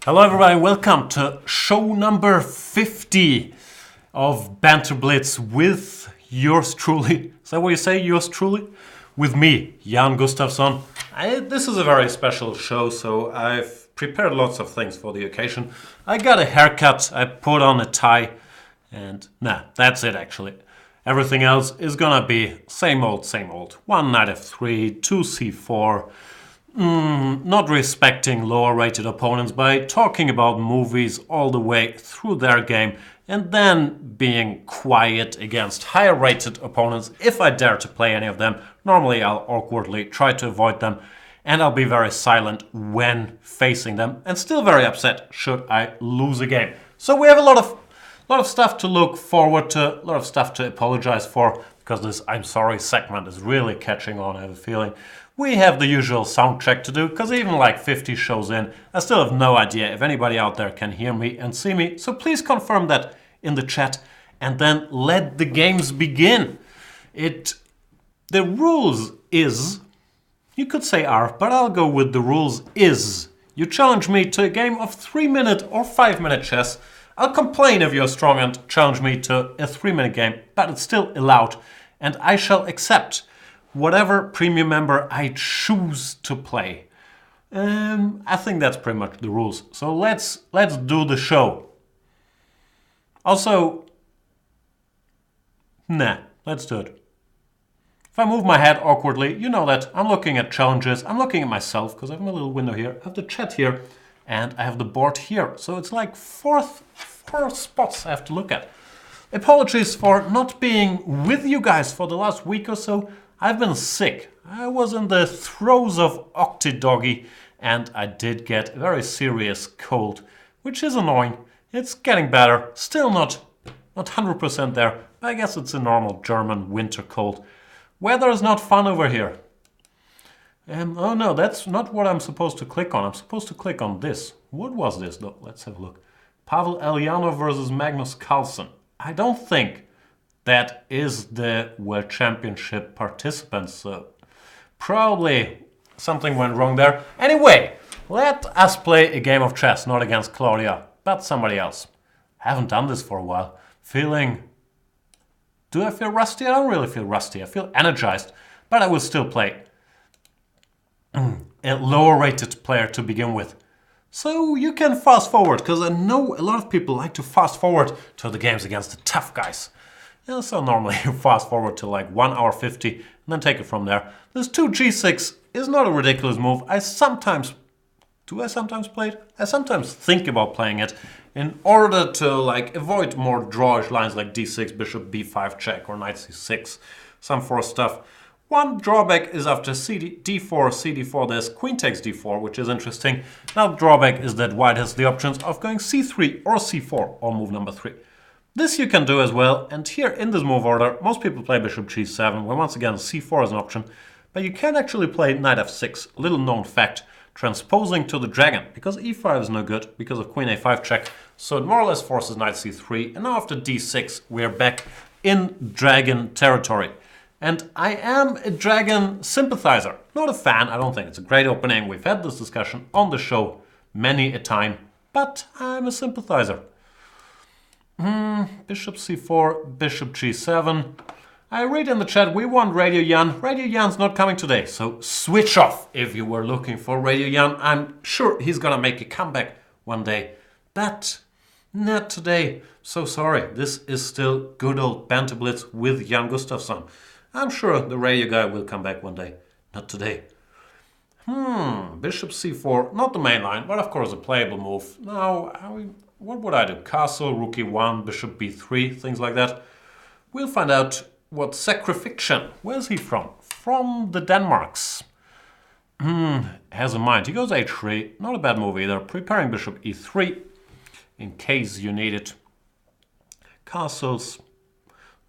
Hello everybody, welcome to show number 50 of Banter Blitz with yours truly. Is that what you say, yours truly? With me, Jan Gustafsson. This is a very special show, so I've prepared lots of things for the occasion. I got a haircut, I put on a tie, and that's it actually. Everything else is gonna be same old, same old. 1 knight f3, 2 c4, not respecting lower rated opponents by talking about movies all the way through their game and then being quiet against higher rated opponents if I dare to play any of them. Normally I'll awkwardly try to avoid them and I'll be very silent when facing them and still very upset should I lose a game. So we have a lot of stuff to look forward to, a lot of stuff to apologize for, because this I'm sorry segment is really catching on, I have a feeling. We have the usual sound check to do, because even like 50 shows in, I still have no idea if anybody out there can hear me and see me. So please confirm that in the chat, and then let the games begin. The rules is, you could say are, but I'll go with the rules is. You challenge me to a game of 3-minute or 5-minute chess. I'll complain if you're strong and challenge me to a 3-minute game, but it's still allowed, and I shall accept whatever premium member I choose to play. I think that's pretty much the rules. So let's do the show. Also, let's do it. If I move my head awkwardly, you know that I'm looking at challenges. I'm looking at myself because I have my little window here. I have the chat here and I have the board here. So it's like four spots I have to look at. Apologies for not being with you guys for the last week or so. I've been sick. I was in the throes of Octidoggy and I did get a very serious cold, which is annoying. It's getting better. Still not 100% there, but I guess it's a normal German winter cold. Weather is not fun over here. Oh no, that's not what I'm supposed to click on. I'm supposed to click on this. What was this though? Let's have a look. Pavel Elyanov versus Magnus Carlsen. I don't think that is the World Championship participants, so probably something went wrong there. Anyway, let us play a game of chess, not against Claudia, but somebody else. I haven't done this for a while. Do I feel rusty? I don't really feel rusty. I feel energized, but I will still play a lower rated player to begin with. So you can fast forward, because I know a lot of people like to fast forward to the games against the tough guys. Yeah, so normally you fast forward to like 1 hour 50 and then take it from there. This 2g6 is not a ridiculous move. I sometimes play it? I sometimes think about playing it in order to like avoid more drawish lines like d6, bishop b5 check or knight c6, some forced stuff. One drawback is after d4, cd4, there's queen takes d4, which is interesting. Now the drawback is that white has the options of going c3 or c4 on move number 3. This you can do as well, and here in this move order, most people play bishop g7, where once again c4 is an option, but you can actually play knight f6, a little known fact, transposing to the dragon, because e5 is no good because of queen a5 check, so it more or less forces knight c3, and now after d6 we're back in dragon territory. And I am a dragon sympathizer, not a fan. I don't think it's a great opening. We've had this discussion on the show many a time, but I'm a sympathizer. Bishop c4, bishop g7. I read in the chat, we want Radio Jan. Radio Jan's not coming today, so switch off if you were looking for Radio Jan. I'm sure he's gonna make a comeback one day, but not today. So sorry, this is still good old Banter Blitz with Jan Gustafsson. I'm sure the radio guy will come back one day, not today. Bishop c4, not the main line, but of course a playable move. Now, what would I do? Castle, rook e1, bishop b3, things like that. We'll find out what Sacrif-fixtion, where's he from? From the Denmarks. Has in mind. He goes h3, not a bad move either. Preparing bishop e3, in case you need it. Castles,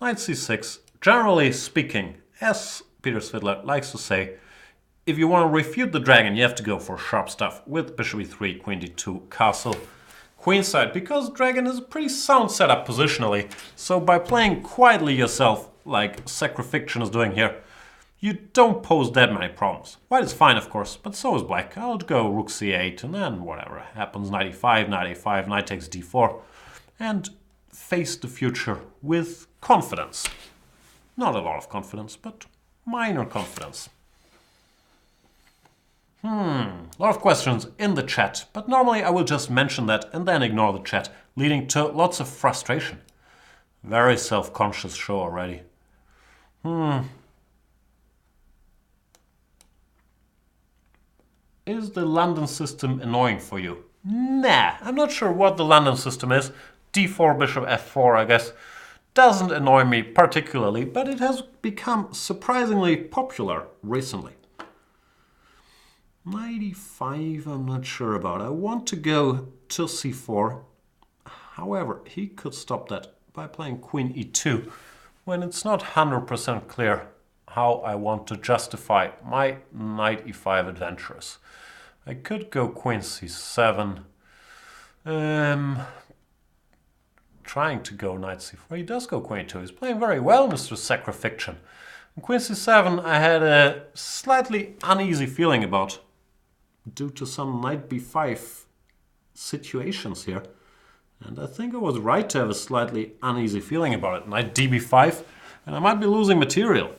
knight c6. Generally speaking, as Peter Svidler likes to say, if you want to refute the dragon, you have to go for sharp stuff with bishop e3, queen d2, castle, queenside, because dragon is a pretty sound setup positionally. So by playing quietly yourself, like Sacrif-fixtion is doing here, You don't pose that many problems. White is fine, of course, but so is black. I'll go rook c8, and then whatever happens, knight e5, knight a5, knight takes d4, and face the future with confidence. Not a lot of confidence, but minor confidence. A lot of questions in the chat, but normally I will just mention that and then ignore the chat, leading to lots of frustration. Very self-conscious show already. Is the London system annoying for you? Nah, I'm not sure what the London system is. d4, bishop f4, I guess, doesn't annoy me particularly, but it has become surprisingly popular recently. Knight e5, I'm not sure about. I want to go to c4. However, he could stop that by playing queen e2, when it's not 100% clear how I want to justify my knight e5 adventures. I could go queen c7. Trying to go knight c4. He does go queen e2. He's playing very well, Mr. Sacrif-fixtion. Queen c7 I had a slightly uneasy feeling about, due to some knight b5 situations here. And I think I was right to have a slightly uneasy feeling about it. Knight db5, and I might be losing material.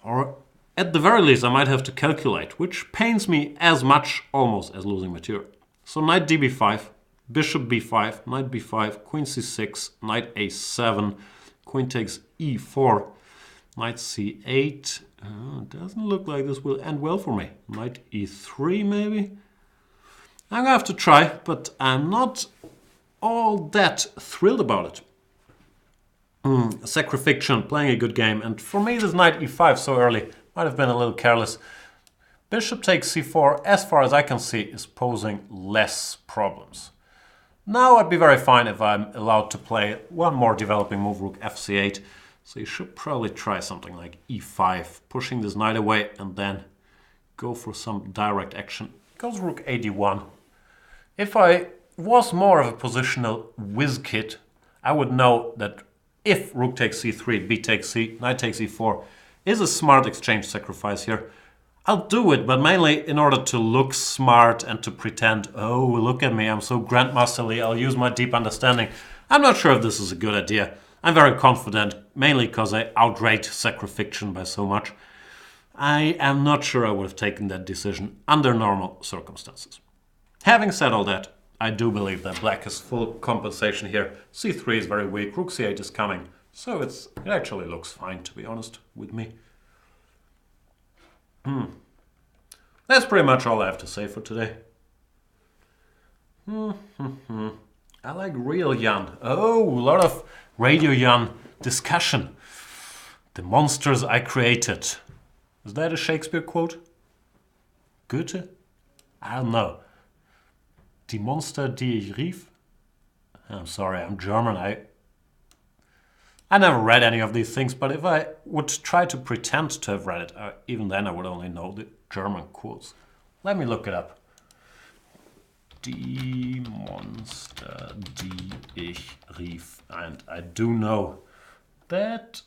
Or at the very least I might have to calculate, which pains me as much almost as losing material. So knight db5, bishop b5, knight b5, queen c6, knight a7, queen takes e4, knight c8. Doesn't look like this will end well for me. Knight e3 maybe? I'm gonna have to try, but I'm not all that thrilled about it. Sacrif-fixtion, playing a good game, and for me this knight e5 so early might have been a little careless. Bishop takes c4, as far as I can see, is posing less problems. Now I'd be very fine if I'm allowed to play one more developing move, rook fc8. So you should probably try something like e5, pushing this knight away and then go for some direct action. Goes rook ad1. If I was more of a positional whiz kid, I would know that if rook takes c3, b takes c, knight takes e4 is a smart exchange sacrifice here. I'll do it, but mainly in order to look smart and to pretend, oh, look at me, I'm so grandmasterly, I'll use my deep understanding. I'm not sure if this is a good idea. I'm very confident, mainly because I outrate Sacrif-fixtion by so much. I am not sure I would have taken that decision under normal circumstances. Having said all that, I do believe that black has full compensation here. c3 is very weak, rook c8 is coming, so it actually looks fine, to be honest, with me. That's pretty much all I have to say for today. I like real Jan. Oh, a lot of Radio Jan discussion. The monsters I created. Is that a Shakespeare quote? Goethe? I don't know. Die Monster, die ich rief? I'm sorry, I'm German. I never read any of these things, but if I would try to pretend to have read it, even then I would only know the German quotes. Let me look it up. Die Monster, die ich rief. And I do know that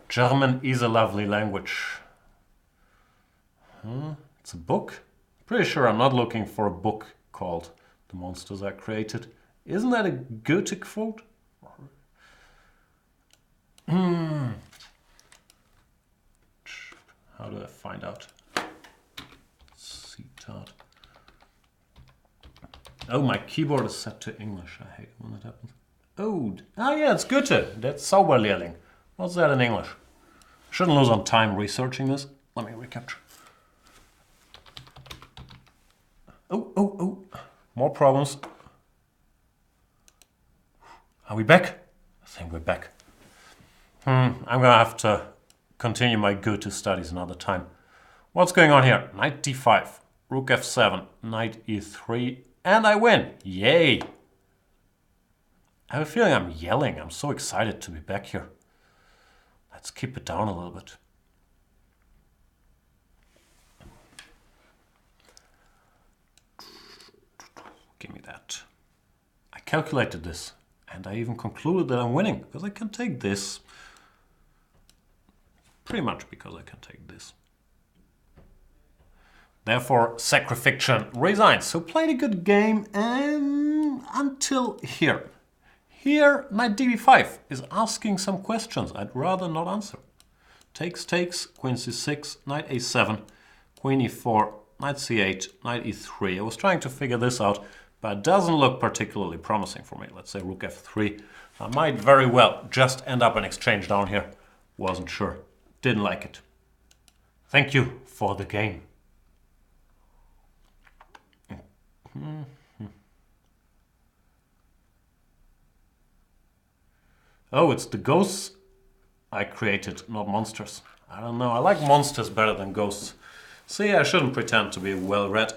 German is a lovely language. It's a book? Pretty sure I'm not looking for a book called The Monsters I Created. Isn't that a Goethe quote? How do I find out? Citat. Oh, my keyboard is set to English. I hate when that happens. Oh, yeah, it's Goethe. That's Sauberlehrling. What's that in English? Shouldn't lose on time researching this. Let me recapture. Oh. More problems. Are we back? I think we're back. I'm gonna have to continue my Goethe studies another time. What's going on here? Knight d5, rook f7, knight e3, and I win! Yay! I have a feeling I'm yelling. I'm so excited to be back here. Let's keep it down a little bit. Give me that. I calculated this, and I even concluded that I'm winning, because I can take this. pretty much because I can take this. Therefore, Sacrif-fixtion resigns. So played a good game until here. Here, knight db5 is asking some questions I'd rather not answer. Takes, queen c6, knight a7, queen e4, knight c8, knight e3. I was trying to figure this out, but it doesn't look particularly promising for me. Let's say rook f3. I might very well just end up an exchange down here. Wasn't sure. Didn't like it. Thank you for the game. Oh, it's the ghosts I created, not monsters. I don't know, I like monsters better than ghosts. See, I shouldn't pretend to be well read.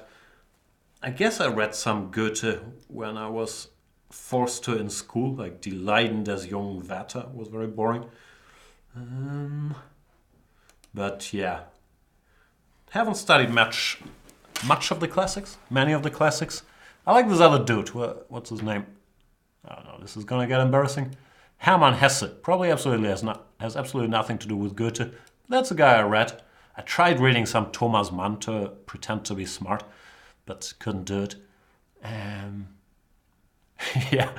I guess I read some Goethe when I was forced to in school, like Die Leiden des jungen Werther was very boring. But yeah, haven't studied much of the classics, many of the classics. I like this other dude, what's his name? I don't know, this is gonna get embarrassing. Hermann Hesse, probably absolutely has absolutely nothing to do with Goethe. That's a guy I read. I tried reading some Thomas Mann to pretend to be smart, but couldn't do it. Yeah,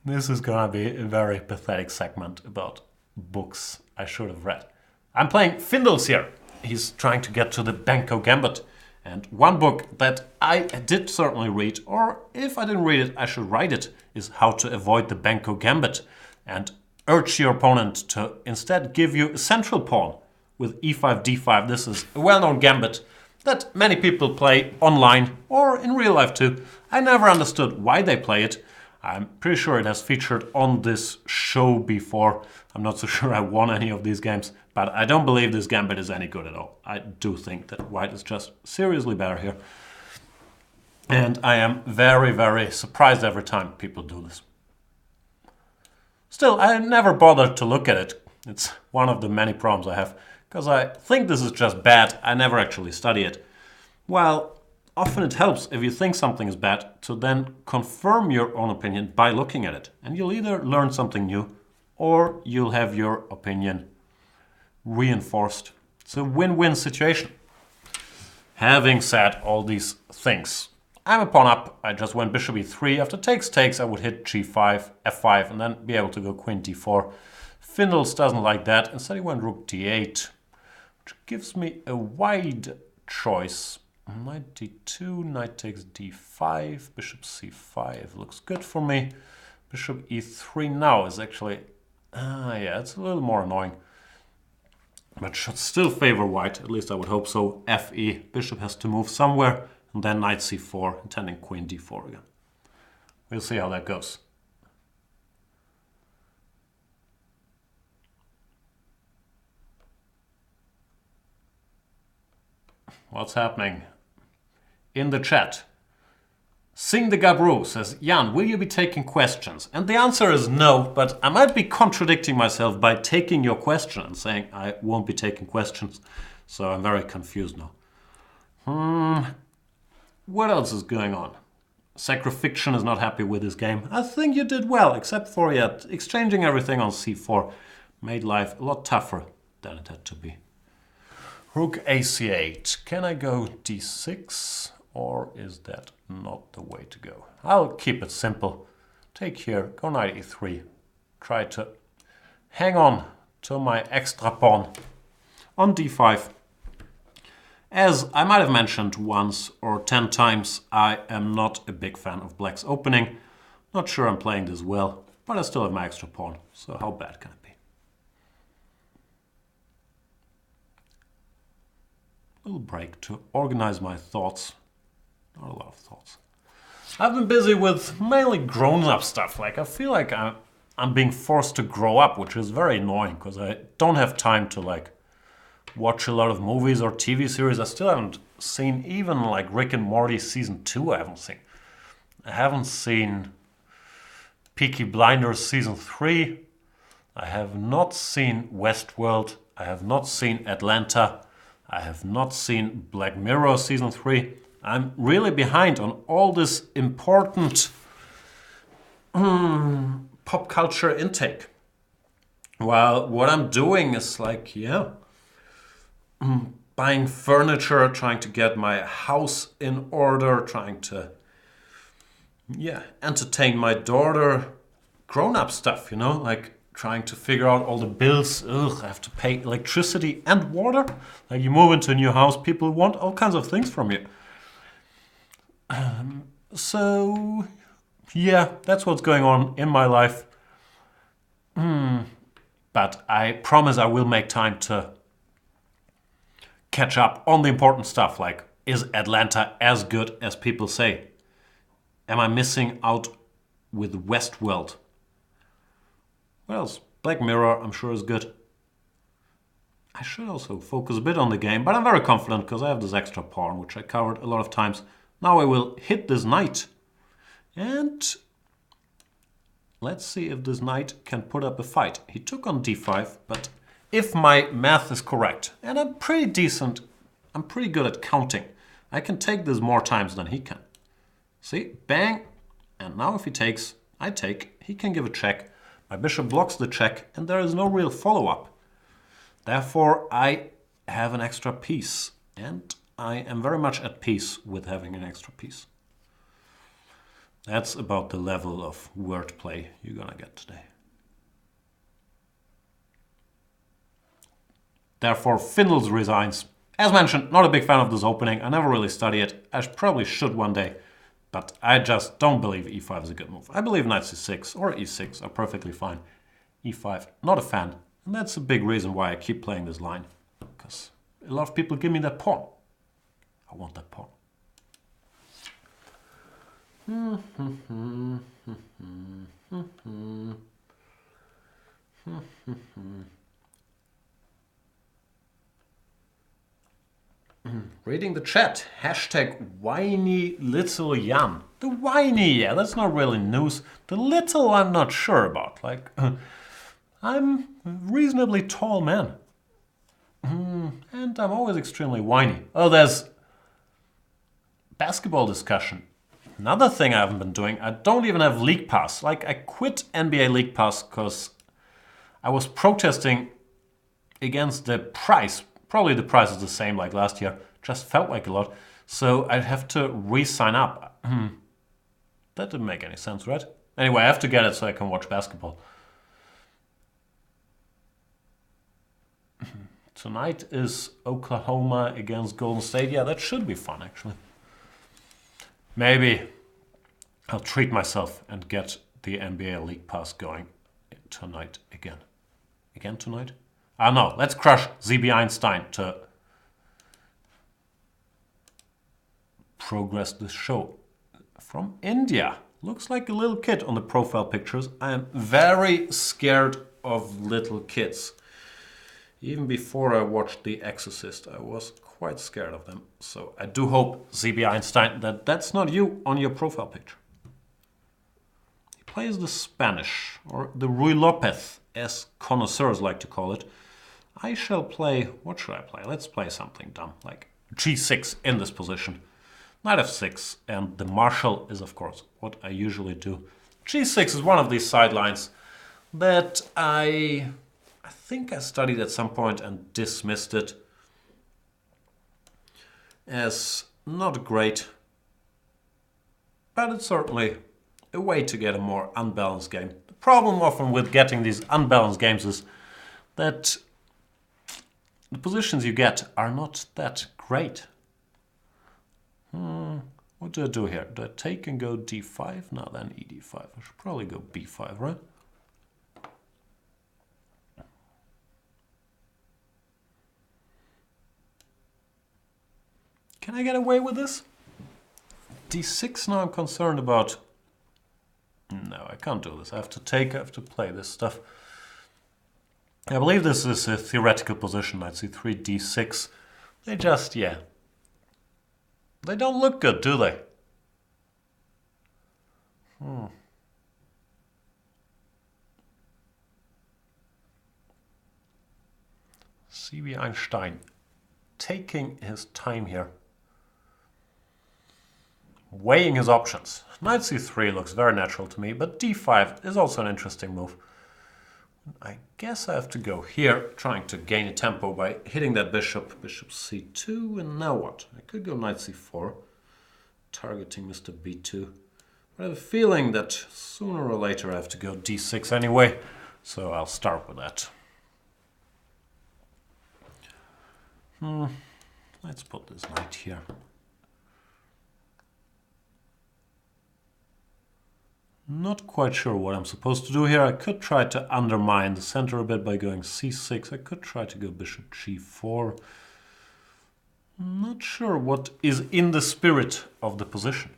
this is gonna be a very pathetic segment about books I should have read. I'm playing Findels here. He's trying to get to the Benko Gambit. And one book that I did certainly read, or if I didn't read it, I should write it, is How to Avoid the Benko Gambit and urge your opponent to instead give you a central pawn with e5, d5. This is a well-known gambit that many people play online or in real life too. I never understood why they play it. I'm pretty sure it has featured on this show before. I'm not so sure I won any of these games, but I don't believe this gambit is any good at all. I do think that white is just seriously better here. And I am very, very surprised every time people do this. Still, I never bothered to look at it. It's one of the many problems I have, because I think this is just bad. I never actually study it. Well, often it helps if you think something is bad to then confirm your own opinion by looking at it. And you'll either learn something new or you'll have your opinion reinforced. It's a win-win situation. Having said all these things, I'm a pawn up. I just went bishop e3. After takes, I would hit g5, f5, and then be able to go queen d4. Findels doesn't like that. Instead he went rook d8, which gives me a wide choice. Knight d2, knight takes d5, bishop c5 looks good for me. Bishop e3 now is actually, yeah, it's a little more annoying. But should still favor white, at least I would hope so. Fe, bishop has to move somewhere, and then knight c4, intending queen d4 again. We'll see how that goes. What's happening? In the chat, Sing the Gabru says, Jan, will you be taking questions? And the answer is no, but I might be contradicting myself by taking your question and saying I won't be taking questions. So I'm very confused now. What else is going on? Sacrif-fixtion is not happy with this game. I think you did well, except for exchanging everything on c4 made life a lot tougher than it had to be. Rook ac8. Can I go d6? Or is that not the way to go? I'll keep it simple. Take here, go knight e3. Try to hang on to my extra pawn on d5. As I might have mentioned once or 10 times, I am not a big fan of black's opening. Not sure I'm playing this well, but I still have my extra pawn, so how bad can it be? Little break to organize my thoughts. Not a lot of thoughts. I've been busy with mainly grown-up stuff. Like, I feel like I'm being forced to grow up, which is very annoying because I don't have time to like watch a lot of movies or TV series. I still haven't seen even like Rick and Morty season 2. I haven't seen Peaky Blinders season 3. I have not seen Westworld. I have not seen Atlanta. I have not seen Black Mirror season 3. I'm really behind on all this important pop culture intake. Well, what I'm doing is like, yeah, buying furniture, trying to get my house in order, trying to, yeah, entertain my daughter, grown-up stuff, you know, like trying to figure out all the bills. Ugh, I have to pay electricity and water. Like you move into a new house, people want all kinds of things from you. So, yeah, that's what's going on in my life. But I promise I will make time to catch up on the important stuff, like is Atlanta as good as people say? Am I missing out with Westworld? What else? Black Mirror, I'm sure is good. I should also focus a bit on the game, but I'm very confident because I have this extra pawn, which I covered a lot of times. Now I will hit this knight. And let's see if this knight can put up a fight. He took on d5, but if my math is correct, and I'm pretty decent, I'm pretty good at counting, I can take this more times than he can. See? Bang! And now if he takes, I take. He can give a check. My bishop blocks the check, and there is no real follow-up. Therefore, I have an extra piece, and I am very much at peace with having an extra piece. That's about the level of wordplay you're gonna get today. Therefore, Findles resigns. As mentioned, not a big fan of this opening. I never really study it. I probably should one day. But I just don't believe e5 is a good move. I believe knight c6 or e6 are perfectly fine. e5, not a fan. And that's a big reason why I keep playing this line. Because a lot of people give me that pawn. I want that pawn. Reading the chat, hashtag whiny little Jan. The whiny, yeah, that's not really news. The little I'm not sure about. Like, I'm a reasonably tall man. And I'm always extremely whiny. Oh, there's basketball discussion. Another thing I haven't been doing, I don't even have League Pass. Like, I quit NBA League Pass because I was protesting against the price. Probably the price is the same like last year. Just felt like a lot. So I'd have to re-sign up. That didn't make any sense, right? Anyway, I have to get it so I can watch basketball. Tonight is Oklahoma against Golden State. Yeah, that should be fun, actually. Maybe I'll treat myself and get the NBA League Pass going tonight again. Again tonight? No, let's crush ZB Einstein to progress the show. From India. Looks like a little kid on the profile pictures. I am very scared of little kids. Even before I watched The Exorcist, I was quite scared of them. So I do hope, ZB Einstein, that that's not you on your profile picture. He plays the Spanish, or the Ruy Lopez, as connoisseurs like to call it. I shall play, what should I play? Let's play something dumb, like g6 in this position. Knight f6, and the marshal is, of course, what I usually do. g6 is one of these sidelines that I think I studied at some point and dismissed it as not great, but it's certainly a way to get a more unbalanced game. The problem often with getting these unbalanced games is that the positions you get are not that great. What do I do here? Do I take and go d5? No, then ed5. I should probably go b5, right? Can I get away with this? d6 now I'm concerned about. No, I can't do this. I have to take, I have to play this stuff. I believe this is a theoretical position. Knight c3, d6. They just, yeah. They don't look good, do they? ZB Einstein taking his time here. Weighing his options. Knight c3 looks very natural to me, but d5 is also an interesting move. I guess I have to go here, trying to gain a tempo by hitting that bishop. Bishop c2, and now what? I could go knight c4, targeting Mr. b2. But I have a feeling that sooner or later I have to go d6 anyway, so I'll start with that. Let's put this knight here. Not quite sure what I'm supposed to do here. I could try to undermine the center a bit by going c6. I could try to go bishop g4. Not sure what is in the spirit of the position.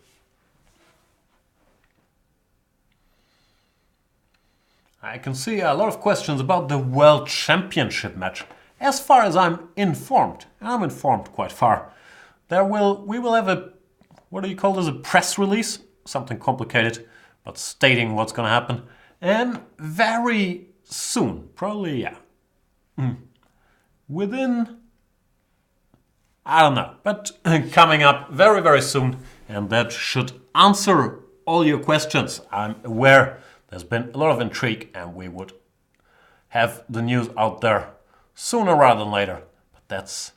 I can see a lot of questions about the World Championship match. As far as I'm informed, and I'm informed quite far, we will have a, what do you call this, a press release? Something complicated, but stating what's going to happen. And very soon, probably, yeah. Within, I don't know, but coming up very, very soon. And that should answer all your questions. I'm aware there's been a lot of intrigue and we would have the news out there sooner rather than later. But that's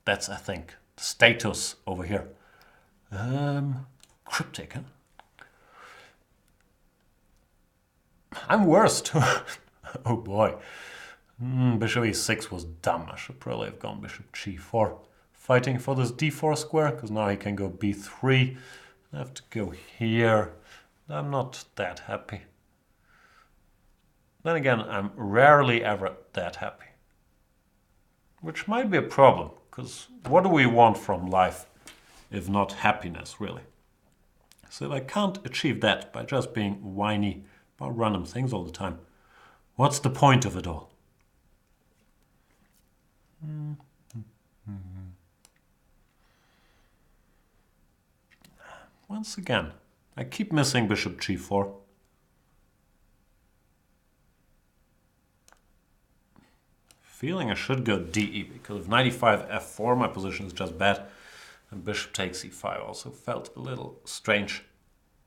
I think, the status over here. Cryptic, huh? I'm worst. Oh boy. Bishop e6 was dumb. I should probably have gone bishop g4. Fighting for this d4 square, because now he can go b3. I have to go here. I'm not that happy. Then again, I'm rarely ever that happy. Which might be a problem, because what do we want from life if not happiness, really? So if I can't achieve that by just being whiny about random things all the time, what's the point of it all? Once again, I keep missing bishop g4. Feeling I should go de, because if knight e5 f4, my position is just bad. And bishop takes e5 also felt a little strange.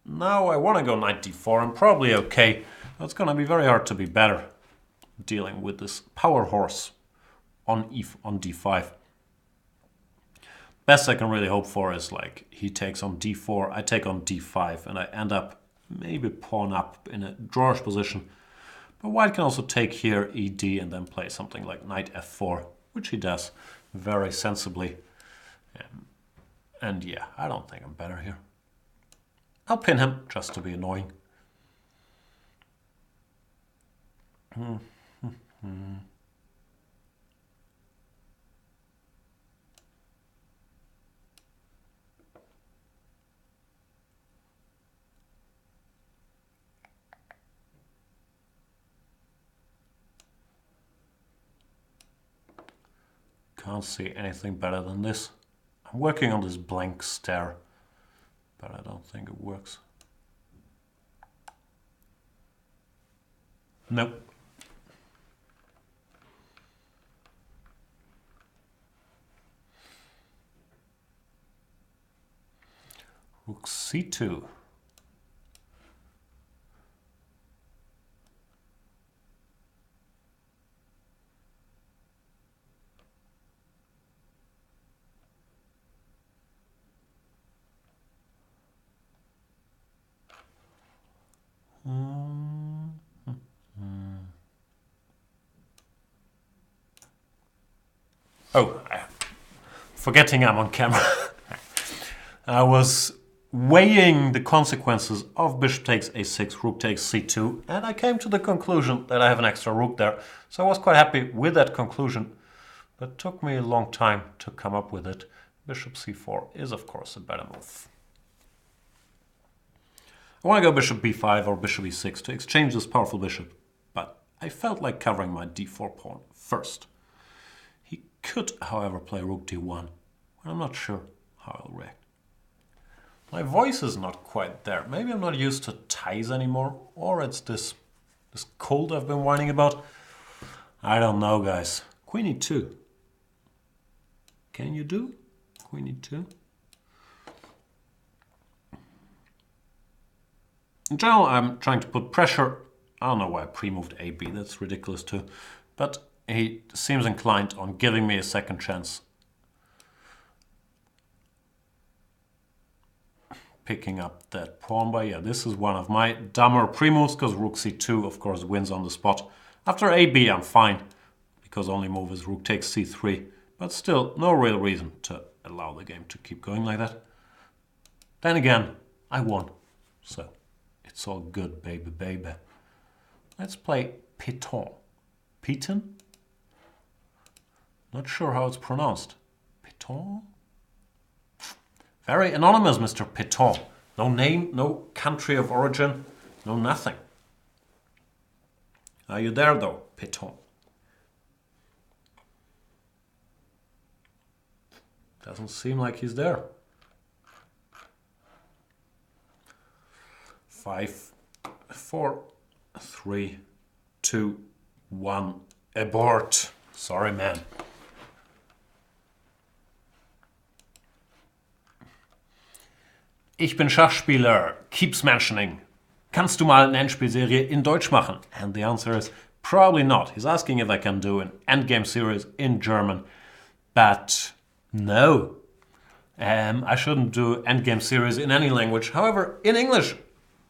Now I want to go knight d4. I'm probably okay. It's going to be very hard to be better dealing with this power horse on d5. Best I can really hope for is like he takes on d4, I take on d5, and I end up maybe pawn up in a drawerish position. But white can also take here ed and then play something like knight f4, which he does very sensibly. And yeah, I don't think I'm better here. I'll pin him just to be annoying. Can't see anything better than this. I'm working on this blank stare, but I don't think it works. Nope. Rook c2. Oh, forgetting I'm on camera. I was weighing the consequences of bishop takes a6, rook takes c2, and I came to the conclusion that I have an extra rook there. So I was quite happy with that conclusion, but it took me a long time to come up with it. Bishop c4 is, of course, a better move. I want to go bishop b5 or bishop e6 to exchange this powerful bishop, but I felt like covering my d4 pawn first. He could, however, play rook d1, but I'm not sure how I'll react. My voice is not quite there. Maybe I'm not used to ties anymore, or it's this cold I've been whining about. I don't know, guys. Queen e2. Can you do? Queen e2. In general, I'm trying to put pressure I don't know why I pre-moved AB, that's ridiculous too. But he seems inclined on giving me a second chance. Picking up that pawn by, yeah, this is one of my dumber pre-moves, because rook c2, of course, wins on the spot. After AB, I'm fine, because only move is rook takes c3. But still, no real reason to allow the game to keep going like that. Then again, I won. So, it's all good, baby, baby. Let's play Piton. Piton? Not sure how it's pronounced. Piton? Very anonymous, Mr. Piton. No name, no country of origin, no nothing. Are you there, though, Piton? Doesn't seem like he's there. 5, 4, 3, 2, 1. Abort. Sorry, man. Ich bin Schachspieler. Keeps mentioning. Kannst du mal eine Endspielserie in Deutsch machen? And the answer is probably not. He's asking if I can do an endgame series in German. But no. I shouldn't do endgame series in any language. However, in English,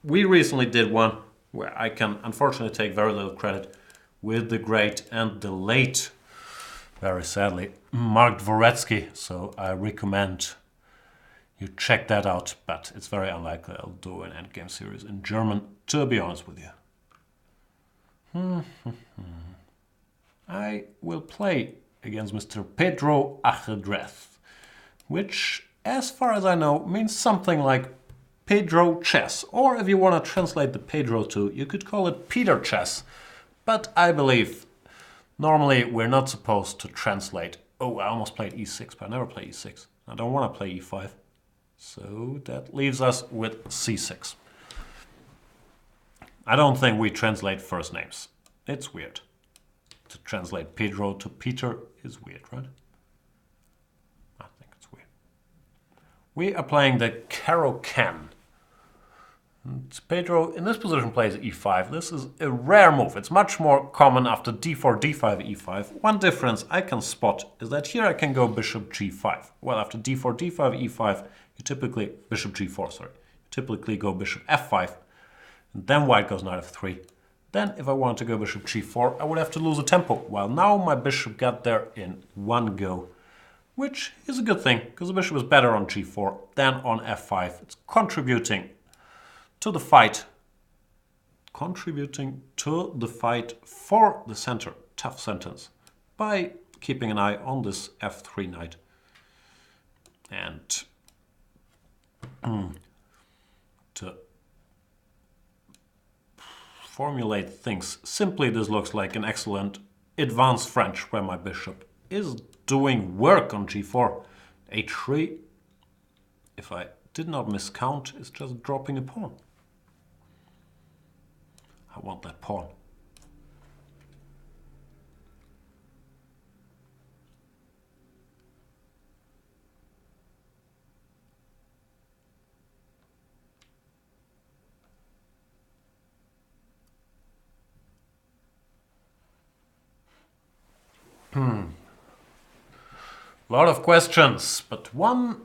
we recently did one where I can unfortunately take very little credit with the great and the late, very sadly, Mark Dvoretsky. So I recommend you check that out, but it's very unlikely I'll do an endgame series in German, to be honest with you. I will play against Mr. Pedro Ajedrez, which, as far as I know, means something like Pedro Chess, or if you want to translate the Pedro to, you could call it Peter Chess. But I believe normally we're not supposed to translate. Oh, I almost played e6, but I never play e6. I don't want to play e5. So that leaves us with c6. I don't think we translate first names. It's weird. To translate Pedro to Peter is weird, right? I think it's weird. We are playing the Caro-Can. Pedro in this position plays e5. This is a rare move. It's much more common after d4, d5, e5. One difference I can spot is that here I can go bishop g5. Well, after d4, d5, e5, you typically, bishop g4, sorry. You typically go bishop f5. And then white goes knight f3. Then if I want to go bishop g4, I would have to lose a tempo. While now my bishop got there in one go. Which is a good thing, because the bishop is better on g4 than on f5. It's contributing to the fight. Contributing to the fight for the center. Tough sentence. By keeping an eye on this f3 knight. And to formulate things simply, this looks like an excellent advanced French where my bishop is doing work on g4. h3, if I did not miscount, is just dropping a pawn. I want that pawn. Lot of questions, but one,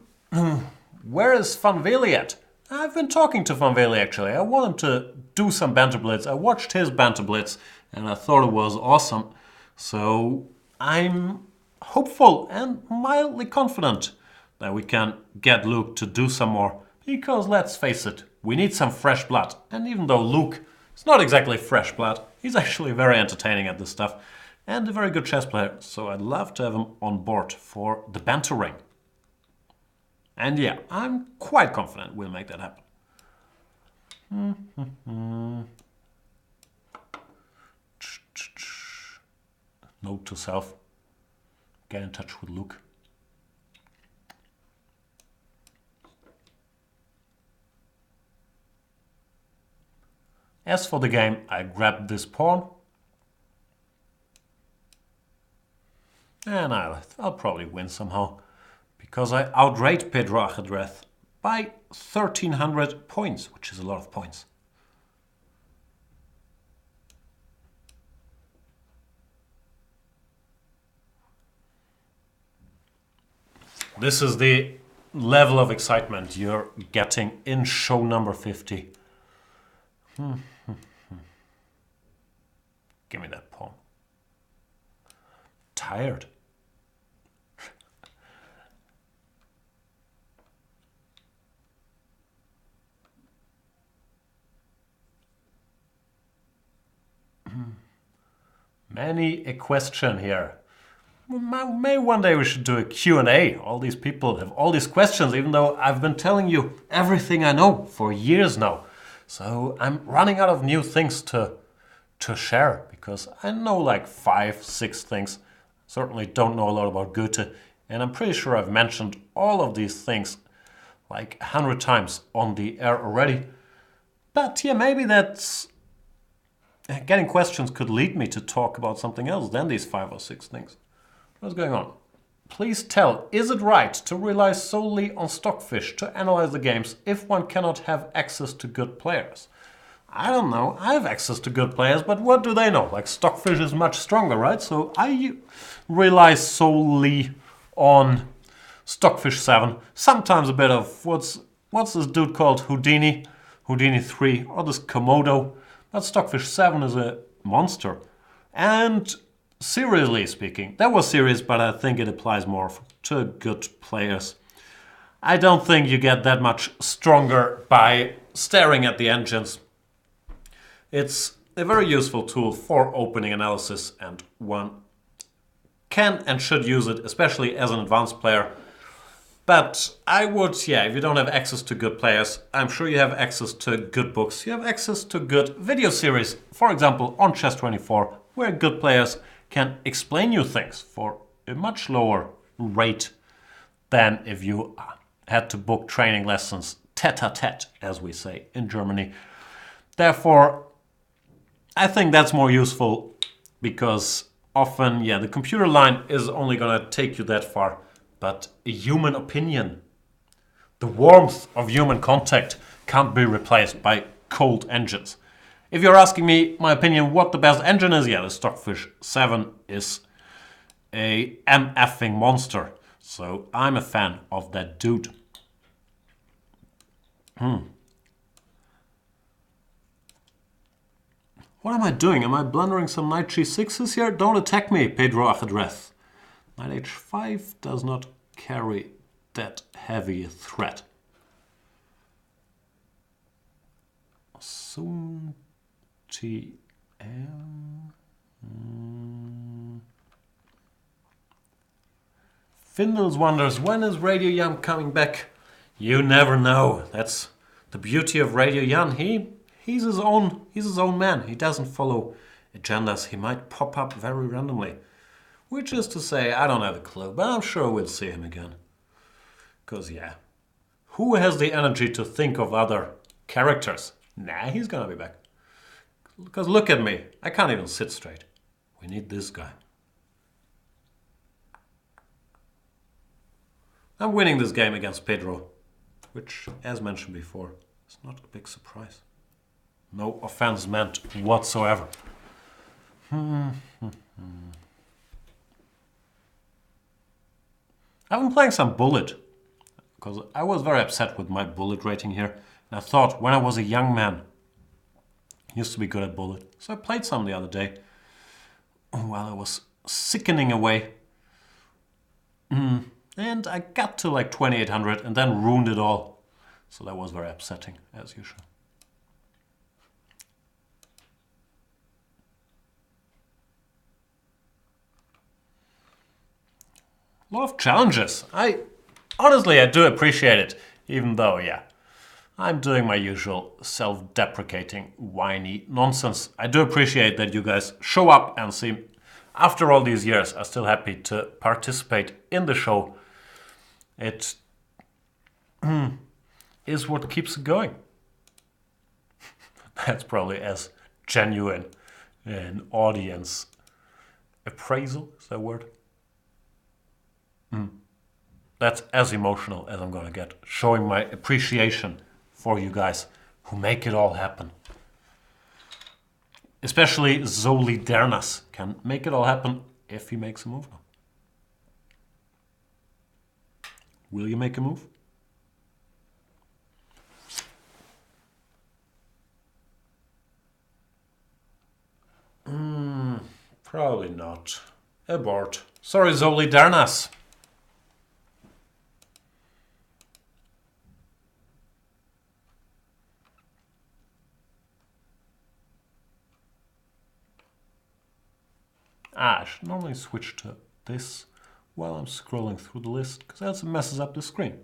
where is Van Vele at? I've been talking to Van Vele actually. I want him to do some Banter Blitz. I watched his Banter Blitz and I thought it was awesome. So I'm hopeful and mildly confident that we can get Luke to do some more. Because let's face it, we need some fresh blood. And even though Luke is not exactly fresh blood, he's actually very entertaining at this stuff. And a very good chess player, so I'd love to have him on board for the Banter Ring. And yeah, I'm quite confident we'll make that happen. Note to self, get in touch with Luke. As for the game, I grabbed this pawn. And I'll probably win somehow, because I outrate Pedro Ajedrez by 1,300 points, which is a lot of points. This is the level of excitement you're getting in show number 50. Give me that pawn. Tired. Many a question here. Maybe one day we should do a Q&A. All these people have all these questions, even though I've been telling you everything I know for years now. So I'm running out of new things to share, because I know like 5, 6 things. Certainly don't know a lot about Goethe, and I'm pretty sure I've mentioned all of these things like 100 times on the air already. But yeah, maybe that's... Getting questions could lead me to talk about something else than these 5 or 6 things. What's going on? Please tell, is it right to rely solely on Stockfish to analyze the games if one cannot have access to good players? I don't know. I have access to good players, but what do they know? Like, Stockfish is much stronger, right? So I rely solely on Stockfish 7. Sometimes a bit of, what's this dude called? Houdini 3, or this Komodo. But Stockfish 7 is a monster. And seriously speaking, that was serious, but I think it applies more to good players. I don't think you get that much stronger by staring at the engines. It's a very useful tool for opening analysis, and one can and should use it, especially as an advanced player. But I would, yeah, if you don't have access to good players, I'm sure you have access to good books. You have access to good video series, for example, on Chess24, where good players can explain you things for a much lower rate than if you had to book training lessons tete-a-tete, as we say in Germany. Therefore, I think that's more useful, because often, yeah, the computer line is only going to take you that far, but a human opinion, the warmth of human contact, can't be replaced by cold engines. If you're asking me my opinion what the best engine is, yeah, the Stockfish 7 is a MFing monster. So I'm a fan of that dude. What am I doing? Am I blundering some knight g6s here? Don't attack me, Pedro Ajedrez. Knight h5 does not carry that heavy a threat. Soon TM. Findles wonders, when is Radio Jan coming back? You never know. That's the beauty of Radio Jan. He's his own man. He doesn't follow agendas. He might pop up very randomly. Which is to say, I don't have a clue, but I'm sure we'll see him again. Because, yeah, who has the energy to think of other characters? Nah, he's gonna be back. Because look at me, I can't even sit straight. We need this guy. I'm winning this game against Pedro, which, as mentioned before, is not a big surprise. No offense meant whatsoever. I've been playing some Bullet, because I was very upset with my Bullet rating here. And I thought, when I was a young man, I used to be good at Bullet. So I played some the other day, while I was sickening away. And I got to like 2800 and then ruined it all. So that was very upsetting, as usual. A lot of challenges. Honestly, I do appreciate it, even though, yeah, I'm doing my usual self-deprecating, whiny nonsense. I do appreciate that you guys show up and seem, after all these years, are still happy to participate in the show. It is what keeps it going. That's probably as genuine an audience appraisal, is that a word? That's as emotional as I'm gonna get, showing my appreciation for you guys who make it all happen. Especially Zoli Dernas can make it all happen if he makes a move now. Will you make a move? Probably not. Abort. Sorry, Zoli Darnas. I should normally switch to this while I'm scrolling through the list, because else it messes up the screen.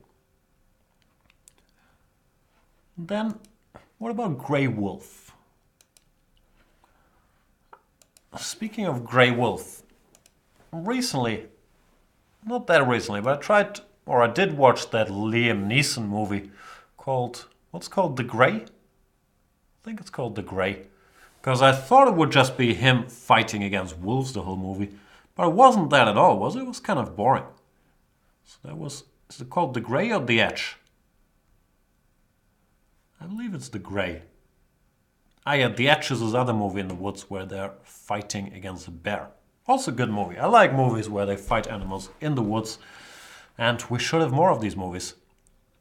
Then, what about Grey Wolf? Speaking of Grey Wolf, recently, not that recently, but I did watch that Liam Neeson movie called, what's called The Grey? I think it's called The Grey. Because I thought it would just be him fighting against wolves the whole movie. But it wasn't that at all, was it? It was kind of boring. So that was, is it called The Grey or The Edge? I believe it's The Grey. Ah yeah, The Edge is his other movie in the woods where they're fighting against a bear. Also a good movie. I like movies where they fight animals in the woods. And we should have more of these movies.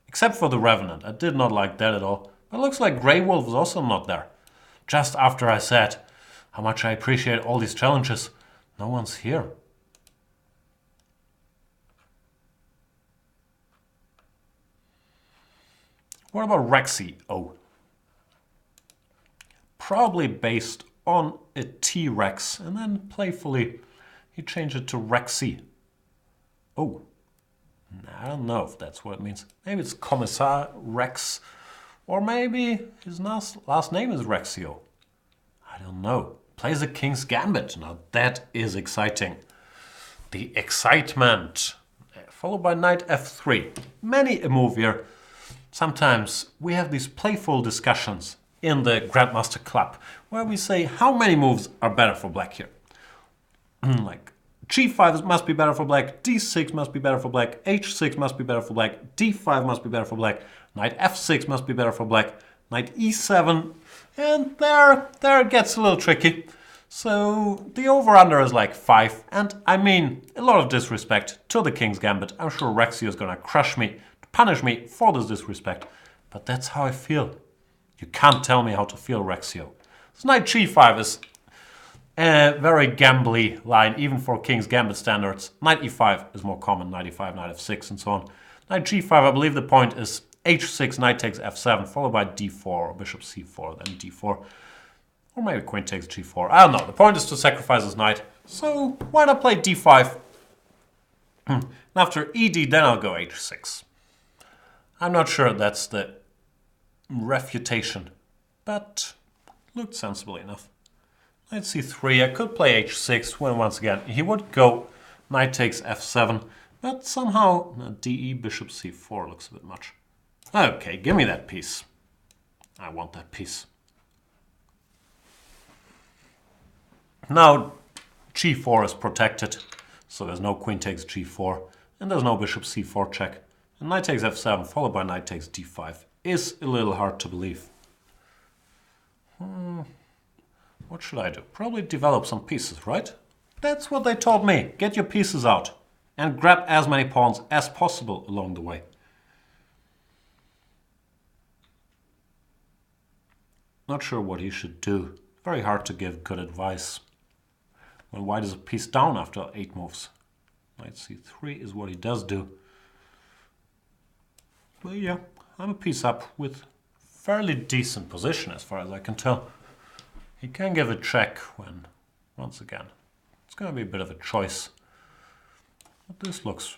Except for The Revenant. I did not like that at all. But it looks like Grey Wolf is also not there. Just after I said how much I appreciate all these challenges, no one's here. What about Rexy? Oh. Probably based on a T-Rex, and then playfully he changed it to Rexy. Oh. I don't know if that's what it means. Maybe it's Commissar Rex. Or maybe his last name is Rexio. I don't know. Plays a King's Gambit. Now that is exciting. The excitement. Followed by knight f3. Many a move here. Sometimes we have these playful discussions in the Grandmaster Club where we say how many moves are better for black here. Like g5 must be better for black, d6 must be better for black, h6 must be better for black, d5 must be better for black, knight f6 must be better for black, knight e7, and there it gets a little tricky. So the over-under is like 5, and I mean a lot of disrespect to the King's Gambit. I'm sure Rexy is gonna crush me, punish me for this disrespect, but that's how I feel. You can't tell me how to feel, Rexio. So knight g5 is a very gambly line, even for King's Gambit standards. Knight e5 is more common, knight e5, knight f6, and so on. Knight g5, I believe the point is h6, knight takes f7, followed by d4, or bishop c4, then d4. Or maybe queen takes g4. I don't know. The point is to sacrifice his knight. So why not play d5? And after ed, then I'll go h6. I'm not sure that's the refutation, but looked sensible enough. Knight c3, I could play h6 when once again he would go knight takes f7, but somehow de bishop c4 looks a bit much. Okay, give me that piece. I want that piece. Now g4 is protected, so there's no queen takes g4, and there's no bishop c4 check. And knight takes f7 followed by knight takes d5 is a little hard to believe. What should I do? Probably develop some pieces, right? That's what they told me. Get your pieces out and grab as many pawns as possible along the way. Not sure what he should do. Very hard to give good advice. Well, white is a piece down after 8 moves. Knight c3 is what he does do. Well, yeah, I'm a piece up with fairly decent position as far as I can tell. He can give a check when, once again, it's going to be a bit of a choice. But this looks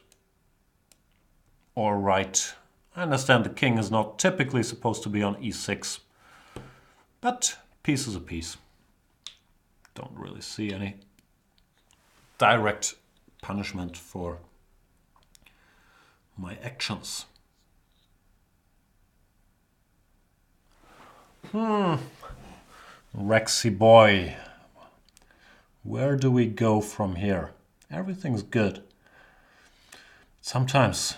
alright. I understand the king is not typically supposed to be on e6, but piece is a piece. Don't really see any direct punishment for my actions. Rexy boy, where do we go from here? Everything's good. Sometimes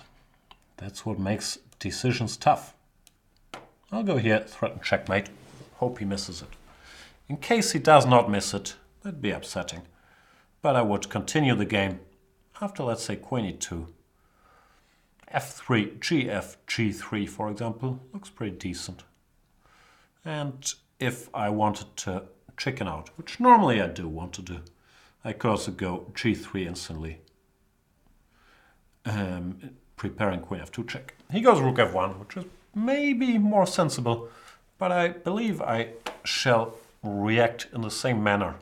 that's what makes decisions tough. I'll go here, threaten checkmate, hope he misses it. In case he does not miss it, that'd be upsetting. But I would continue the game after, let's say, queen e2. f3, gf, g3, for example, looks pretty decent. And if I wanted to chicken out, which normally I do want to do, I could also go g3 instantly, preparing queen f2 check. He goes rook f1, which is maybe more sensible, but I believe I shall react in the same manner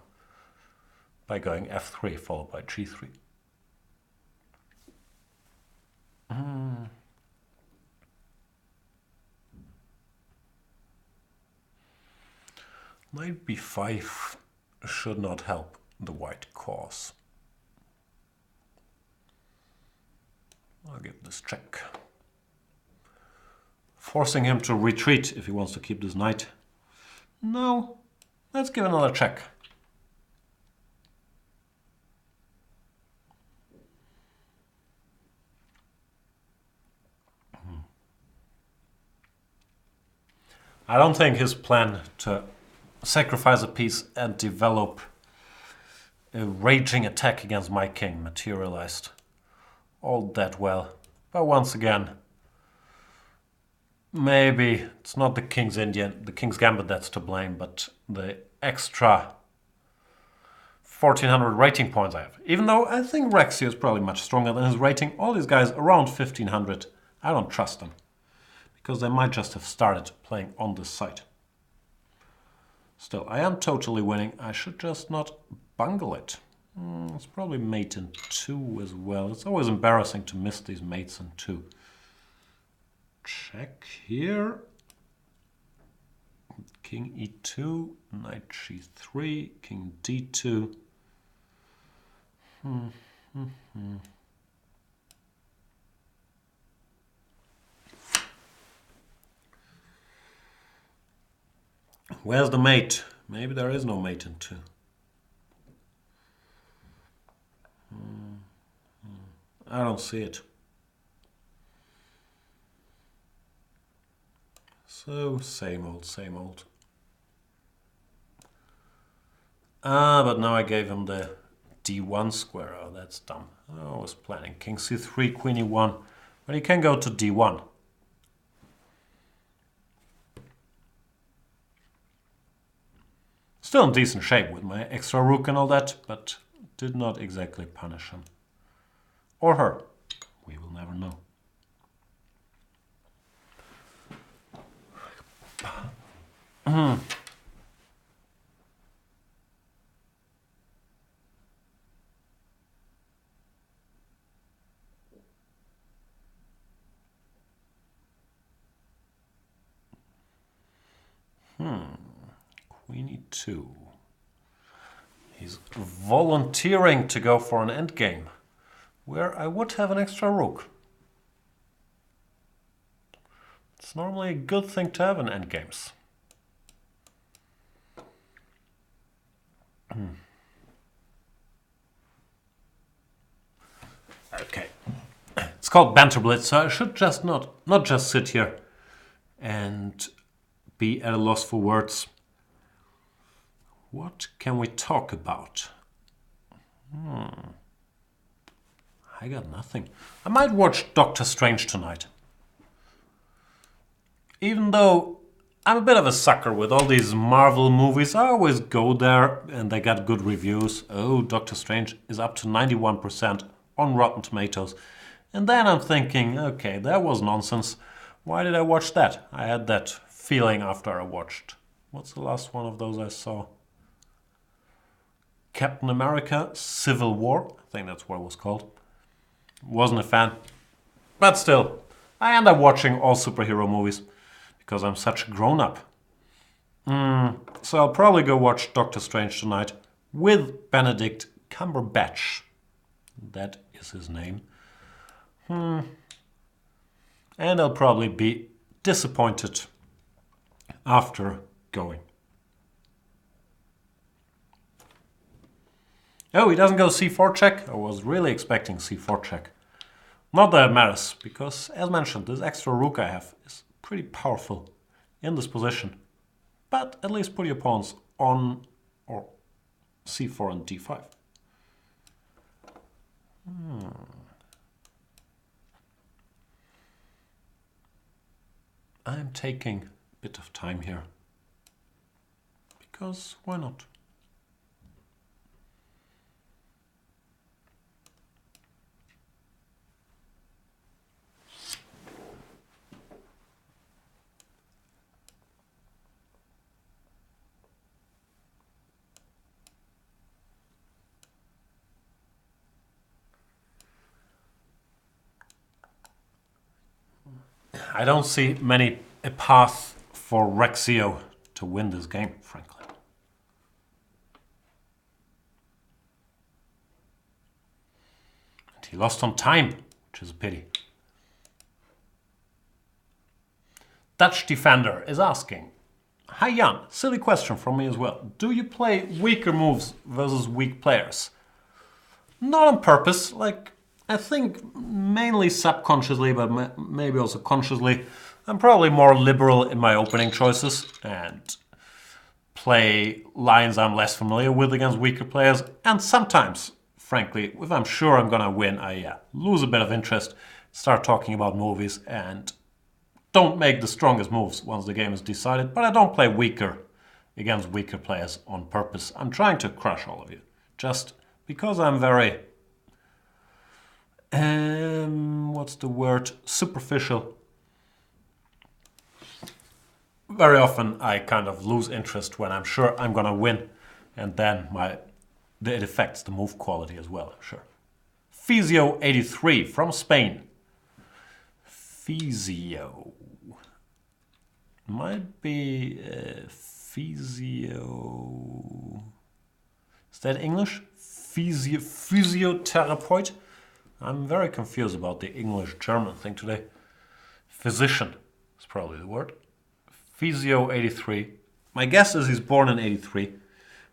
by going f3 followed by g3. Knight b5 should not help the white cause. I'll give this check. Forcing him to retreat if he wants to keep this knight. No, let's give another check. I don't think his plan to sacrifice a piece and develop a raging attack against my king materialized all that well. But once again, maybe it's not the king's gambit that's to blame, but the extra 1400 rating points I have. Even though I think Rexy is probably much stronger than his rating, all these guys around 1500, I don't trust them. Because they might just have started playing on this side. Still, I am totally winning. I should just not bungle it. It's probably mate in 2 as well. It's always embarrassing to miss these mates in 2. Check here. King e2, knight g3, king d2. Where's the mate? Maybe there is no mate in 2. I don't see it. So, same old, same old. But now I gave him the d1 square. Oh, that's dumb. I was planning king c3, queen e1. But he can go to d1. Still in decent shape with my extra rook and all that, but did not exactly punish him. Or her. We will never know. Queen e2. He's volunteering to go for an endgame, where I would have an extra rook. It's normally a good thing to have in endgames. Okay. It's called Banter Blitz, so I should just not just sit here and be at a loss for words. What can we talk about? I got nothing. I might watch Doctor Strange tonight. Even though I'm a bit of a sucker with all these Marvel movies, I always go there and they got good reviews. Oh, Doctor Strange is up to 91% on Rotten Tomatoes. And then I'm thinking, okay, that was nonsense. Why did I watch that? I had that feeling after I watched. What's the last one of those I saw? Captain America Civil War. I think that's what it was called. Wasn't a fan. But still, I end up watching all superhero movies because I'm such a grown-up. So I'll probably go watch Doctor Strange tonight with Benedict Cumberbatch. That is his name. And I'll probably be disappointed after going. Oh, he doesn't go c4 check? I was really expecting c4 check. Not that it matters, because as mentioned, this extra rook I have is pretty powerful in this position. But at least put your pawns on or c4 and d5. I'm taking a bit of time here. Because why not? I don't see a path for Rexy to win this game, frankly. And he lost on time, which is a pity. Dutch Defender is asking, hi Jan, silly question from me as well. Do you play weaker moves versus weak players? Not on purpose, like I think mainly subconsciously, but maybe also consciously. I'm probably more liberal in my opening choices and play lines I'm less familiar with against weaker players. And sometimes, frankly, if I'm sure I'm gonna win, I lose a bit of interest, start talking about movies, and don't make the strongest moves once the game is decided. But I don't play weaker against weaker players on purpose. I'm trying to crush all of you, just because I'm very what's the word? Superficial. Very often I kind of lose interest when I'm sure I'm gonna win, and then it affects the move quality as well, I'm sure. Physio83 from Spain. Physio. Might be physio. Is that English? Physiotherapeutic? I'm very confused about the English-German thing today. Physician is probably the word. Physio83. My guess is he's born in 83,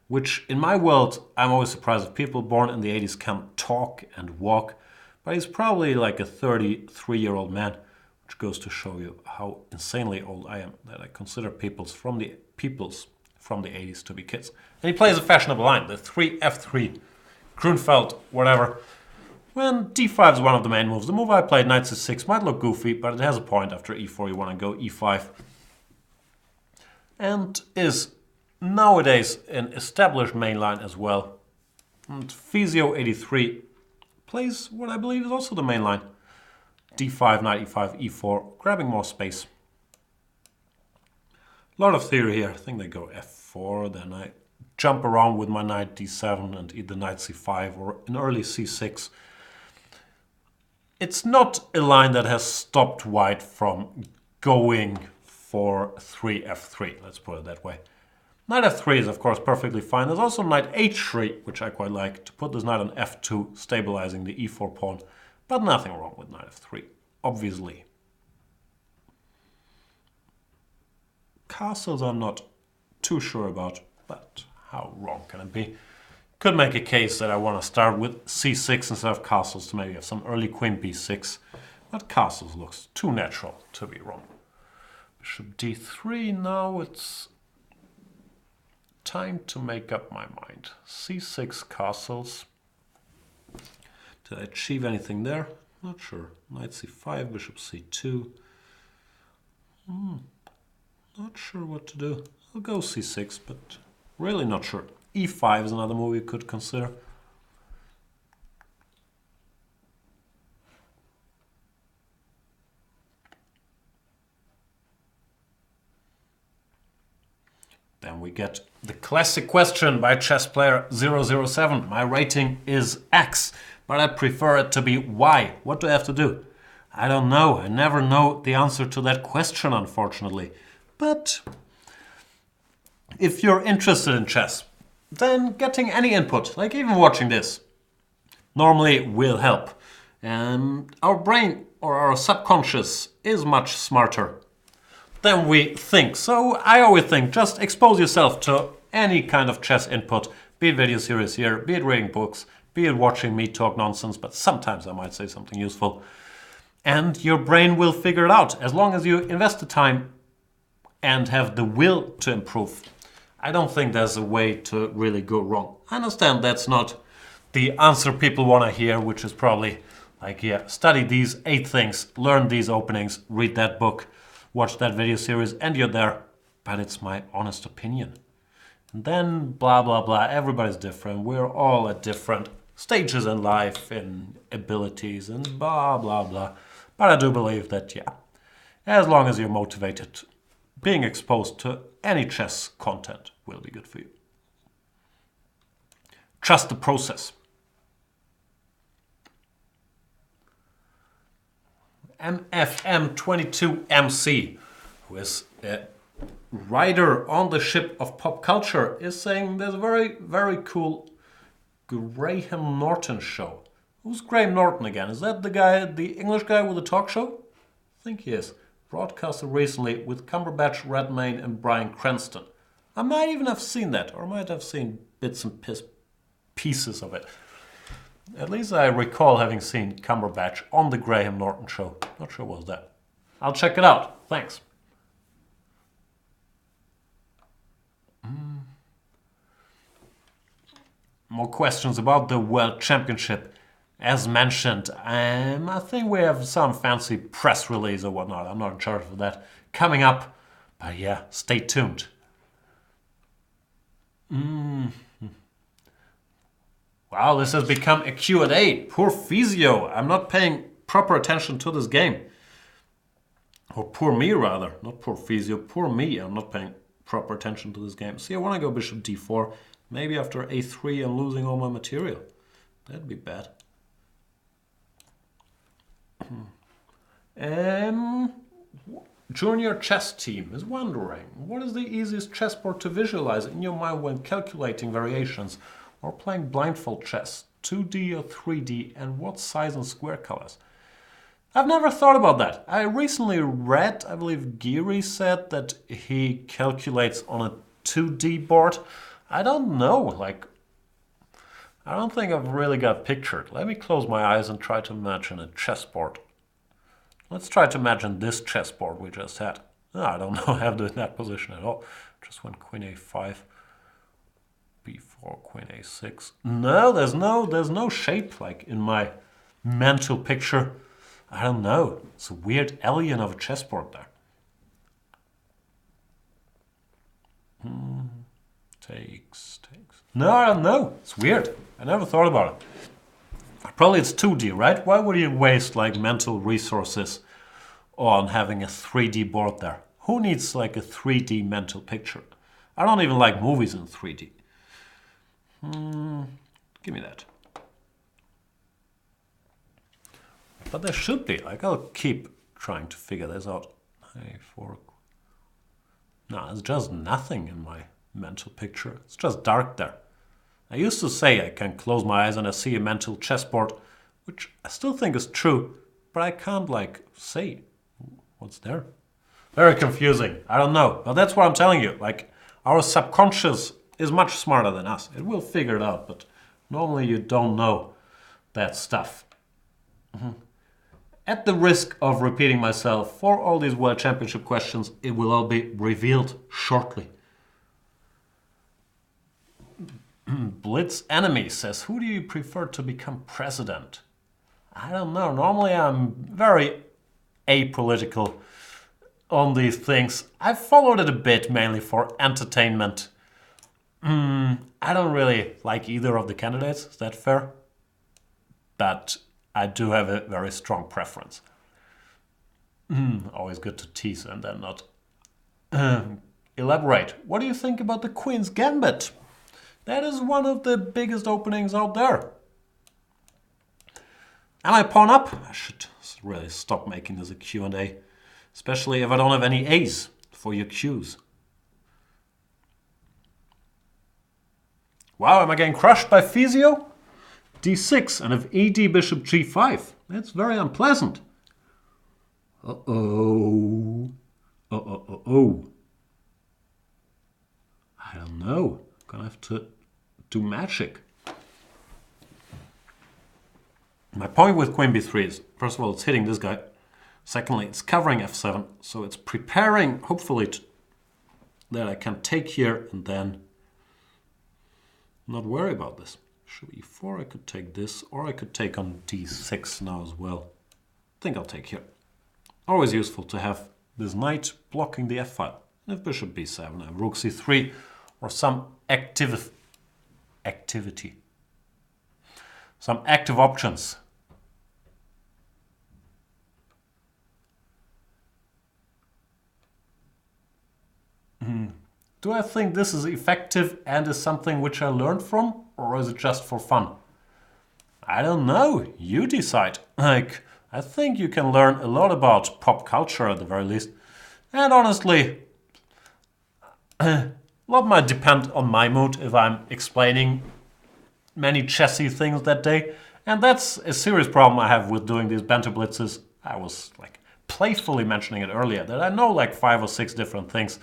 which in my world, I'm always surprised if people born in the 80s can talk and walk, but he's probably like a 33-year-old man, which goes to show you how insanely old I am, that I consider peoples from the 80s to be kids. And he plays a fashionable line, the 3F3, Grunfeld, whatever. When d5 is one of the main moves, the move I played, knight c6, might look goofy, but it has a point. After e4 you want to go e5. And is nowadays an established main line as well. And Physio83 plays what I believe is also the main line. d5, knight e5, e4, grabbing more space. A lot of theory here. I think they go f4, then I jump around with my knight d7 and either knight c5 or an early c6. It's not a line that has stopped white from going for 3f3, let's put it that way. Knight f3 is of course perfectly fine. There's also knight h3, which I quite like, to put this knight on f2, stabilizing the e4 pawn. But nothing wrong with knight f3, obviously. Castles I'm not too sure about, but how wrong can it be? Could make a case that I want to start with c6 instead of castles to maybe have some early queen b6, but castles looks too natural to be wrong. Bishop d3, now it's time to make up my mind. c6 castles. Did I achieve anything there? Not sure. Knight c5, bishop c2. Not sure what to do. I'll go c6, but really not sure. e5 is another move you could consider. Then we get the classic question by chess player 007. My rating is X, but I prefer it to be Y. What do I have to do? I don't know. I never know the answer to that question, unfortunately. But if you're interested in chess, then getting any input, like even watching this, normally will help. And our brain or our subconscious is much smarter than we think. So I always think just expose yourself to any kind of chess input, be it video series here, be it reading books, be it watching me talk nonsense, but sometimes I might say something useful. And your brain will figure it out as long as you invest the time and have the will to improve. I don't think there's a way to really go wrong. I understand that's not the answer people want to hear, which is probably like, yeah, study these 8 things, learn these openings, read that book. watched that video series and you're there, but it's my honest opinion. And then blah blah blah, everybody's different, we're all at different stages in life, in abilities and blah blah blah. But I do believe that, yeah, as long as you're motivated, being exposed to any chess content will be good for you. Trust the process. MFM22MC, who is a writer on the ship of pop culture, is saying there's a very, very cool Graham Norton show. Who's Graham Norton again? Is that the guy, the English guy with the talk show? I think he is. Broadcasted recently with Cumberbatch, Redmayne and Bryan Cranston. I might even have seen that, or I might have seen bits and pieces of it. At least I recall having seen Cumberbatch on the Graham Norton show. Not sure what was that. I'll check it out. Thanks. More questions about the World Championship. As mentioned, I think we have some fancy press release or whatnot. I'm not in charge of that coming up. But yeah, stay tuned. Wow, this has become a Q&A. Poor Physio. I'm not paying proper attention to this game. Or poor me, rather. Not poor Physio. Poor me. I'm not paying proper attention to this game. See, I want to go bishop d4. Maybe after a3 I'm losing all my material. That'd be bad. Junior chess team is wondering, what is the easiest chessboard to visualize in your mind when calculating variations or playing blindfold chess, 2D or 3D, and what size and square colors? I've never thought about that. I recently read, I believe Geary said that he calculates on a 2D board. I don't know, I don't think I've really got pictured. Let me close my eyes and try to imagine a chessboard. Let's try to imagine this chessboard we just had. No, I don't know how to do it in that position at all. Just went queen a5, b4, queen a6. No, there's no shape like in my mental picture. I don't know. It's a weird alien of a chessboard there. Takes. No, I don't know. It's weird. I never thought about it. Probably it's 2D, right? Why would you waste mental resources on having a 3D board there? Who needs a 3D mental picture? I don't even like movies in 3D. Give me that. But there should be. I'll keep trying to figure this out. A4. No, there's just nothing in my mental picture. It's just dark there. I used to say I can close my eyes and I see a mental chessboard, which I still think is true, but I can't say what's there. Very confusing. I don't know. But that's what I'm telling you. Our subconscious is much smarter than us. It will figure it out, but normally you don't know that stuff. At the risk of repeating myself, for all these World Championship questions, it will all be revealed shortly. Blitz Enemy says, who do you prefer to become president? I don't know. Normally I'm very apolitical on these things. I've followed it a bit, mainly for entertainment. I don't really like either of the candidates. Is that fair? But I do have a very strong preference. Always good to tease and then not elaborate. What do you think about the Queen's Gambit? That is one of the biggest openings out there. Am I pawn up? I should really stop making this a Q&A, especially if I don't have any A's for your Q's. Wow, am I getting crushed by Physio? d6 and if ED bishop g5. That's very unpleasant. Uh-oh. Uh-oh. I don't know. Gonna have to do magic. My point with queen b3 is, first of all, it's hitting this guy. Secondly, it's covering f7, so it's preparing, hopefully, that I can take here and then not worry about this. Bishop e4, I could take this, or I could take on d6 now as well. I think I'll take here. Always useful to have this knight blocking the f-file. And if bishop b7, I have rook c3 or some activity. Some active options. Do I think this is effective and is something which I learned from, or is it just for fun? I don't know, you decide. Like, I think you can learn a lot about pop culture at the very least. And honestly, a lot might depend on my mood if I'm explaining many chessy things that day. And that's a serious problem I have with doing these Banter Blitzes. I was like playfully mentioning it earlier, that I know like 5 or 6 different things.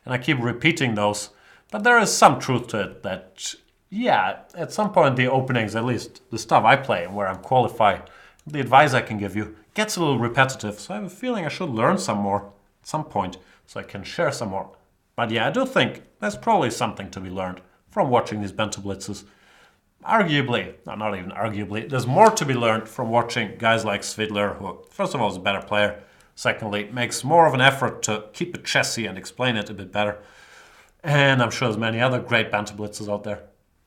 And I keep repeating those. But there is some truth to it that, yeah, at some point the openings, at least the stuff I play and where I'm qualified, the advice I can give you gets a little repetitive. So I have a feeling I should learn some more at some point so I can share some more. But yeah, I do think there's probably something to be learned from watching these Banter Blitzes. Arguably, no, not even arguably, there's more to be learned from watching guys like Svidler, who first of all is a better player. Secondly, makes more of an effort to keep it chessy and explain it a bit better. And I'm sure there's many other great Banter Blitzes out there.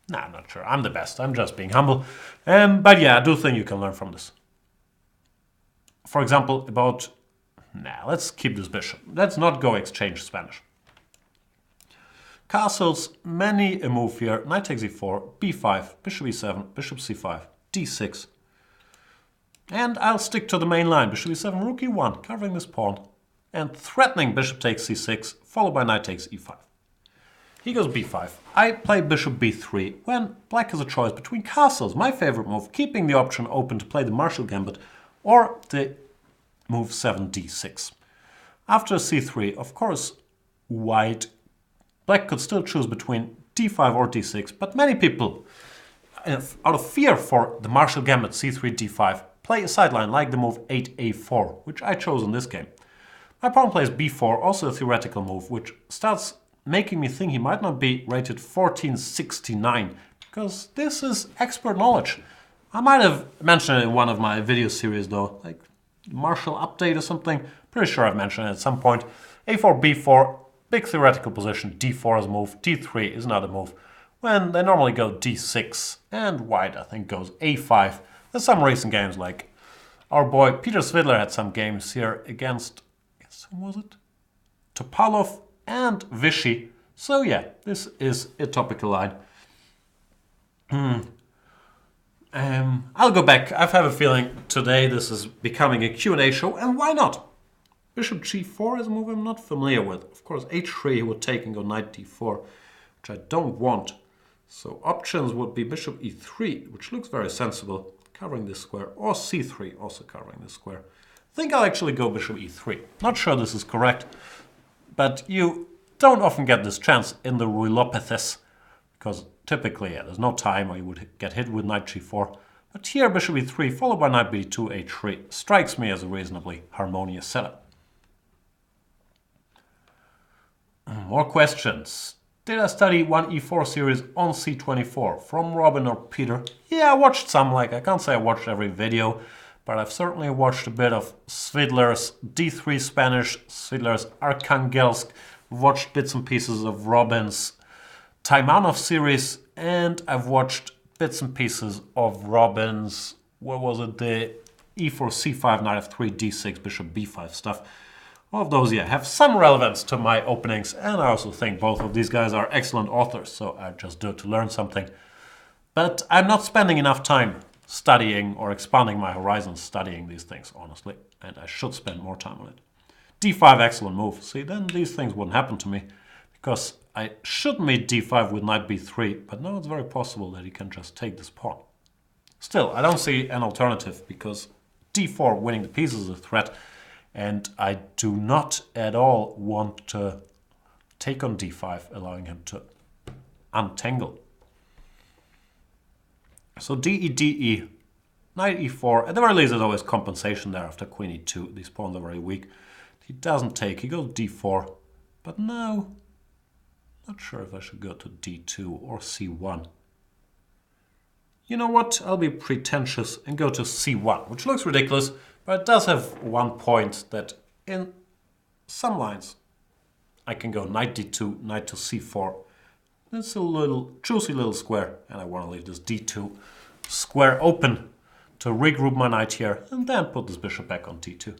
Nah, I'm not sure. I'm the best. I'm just being humble. But yeah, I do think you can learn from this. For example, about... Nah, let's keep this bishop. Let's not go exchange Spanish. Castles, many a move here. Knight takes e4, b5, bishop e7, bishop c5, d6. And I'll stick to the main line. Bishop e7, rook e1, covering this pawn. And threatening bishop takes c6, followed by knight takes e5. He goes b5. I play bishop b3 when black has a choice between castles, my favorite move, keeping the option open to play the Marshall Gambit, or the move 7d6. After c3, of course, black could still choose between d5 or d6, but many people, out of fear for the Marshall Gambit c3, d5, play a sideline like the move 8a4, which I chose in this game. My pawn plays b4, also a theoretical move, which starts making me think he might not be rated 1469, because this is expert knowledge. I might have mentioned it in one of my video series though, like Marshall Update or something. Pretty sure I've mentioned it at some point. a4, b4, big theoretical position, d4 is a move, d3 is another move. When they normally go d6, and white I think goes a5. There's some recent games like our boy Peter Svidler had some games here against, who was it? Topalov and Vichy. So yeah, this is a topical line. I'll go back. I have a feeling today this is becoming a Q&A show, and why not? Bishop g4 is a move I'm not familiar with. Of course, h3 he would take and go knight d4, which I don't want. So options would be bishop e3, which looks very sensible, covering this square, or c3, also covering this square. I think I'll actually go bishop e3. Not sure this is correct, but you don't often get this chance in the Ruilopethes, because typically there's no time or you would get hit with knight g4. But here bishop e3 followed by knight b2, h3 strikes me as a reasonably harmonious setup. More questions. Did I study 1e4 series on C24 from Robin or Peter? Yeah, I watched some, like I can't say I watched every video, but I've certainly watched a bit of Svidler's D3 Spanish, Svidler's Arkhangelsk, watched bits and pieces of Robin's Taimanov series, and I've watched bits and pieces of Robin's, what was it, the e4, c5, knight f3, d6, bishop b5 stuff. All of those, yeah, have some relevance to my openings, and I also think both of these guys are excellent authors, so I just do it to learn something. But I'm not spending enough time studying or expanding my horizons studying these things, honestly, and I should spend more time on it. d5, excellent move. See, then these things wouldn't happen to me, because I should mate d5 with knight b3, but now it's very possible that he can just take this pawn. Still, I don't see an alternative, because d4 winning the piece is a threat, and I do not at all want to take on d5, allowing him to untangle. So de, de, knight e4. At the very least, there's always compensation there after queen e2. These pawns are very weak. He doesn't take. He goes d4. But no, not sure if I should go to d2 or c1. You know what? I'll be pretentious and go to c1, which looks ridiculous, but it does have one point that in some lines. I can go knight d2, knight to c4. It's a little juicy little square, and I want to leave this d2 square open to regroup my knight here, and then put this bishop back on d2.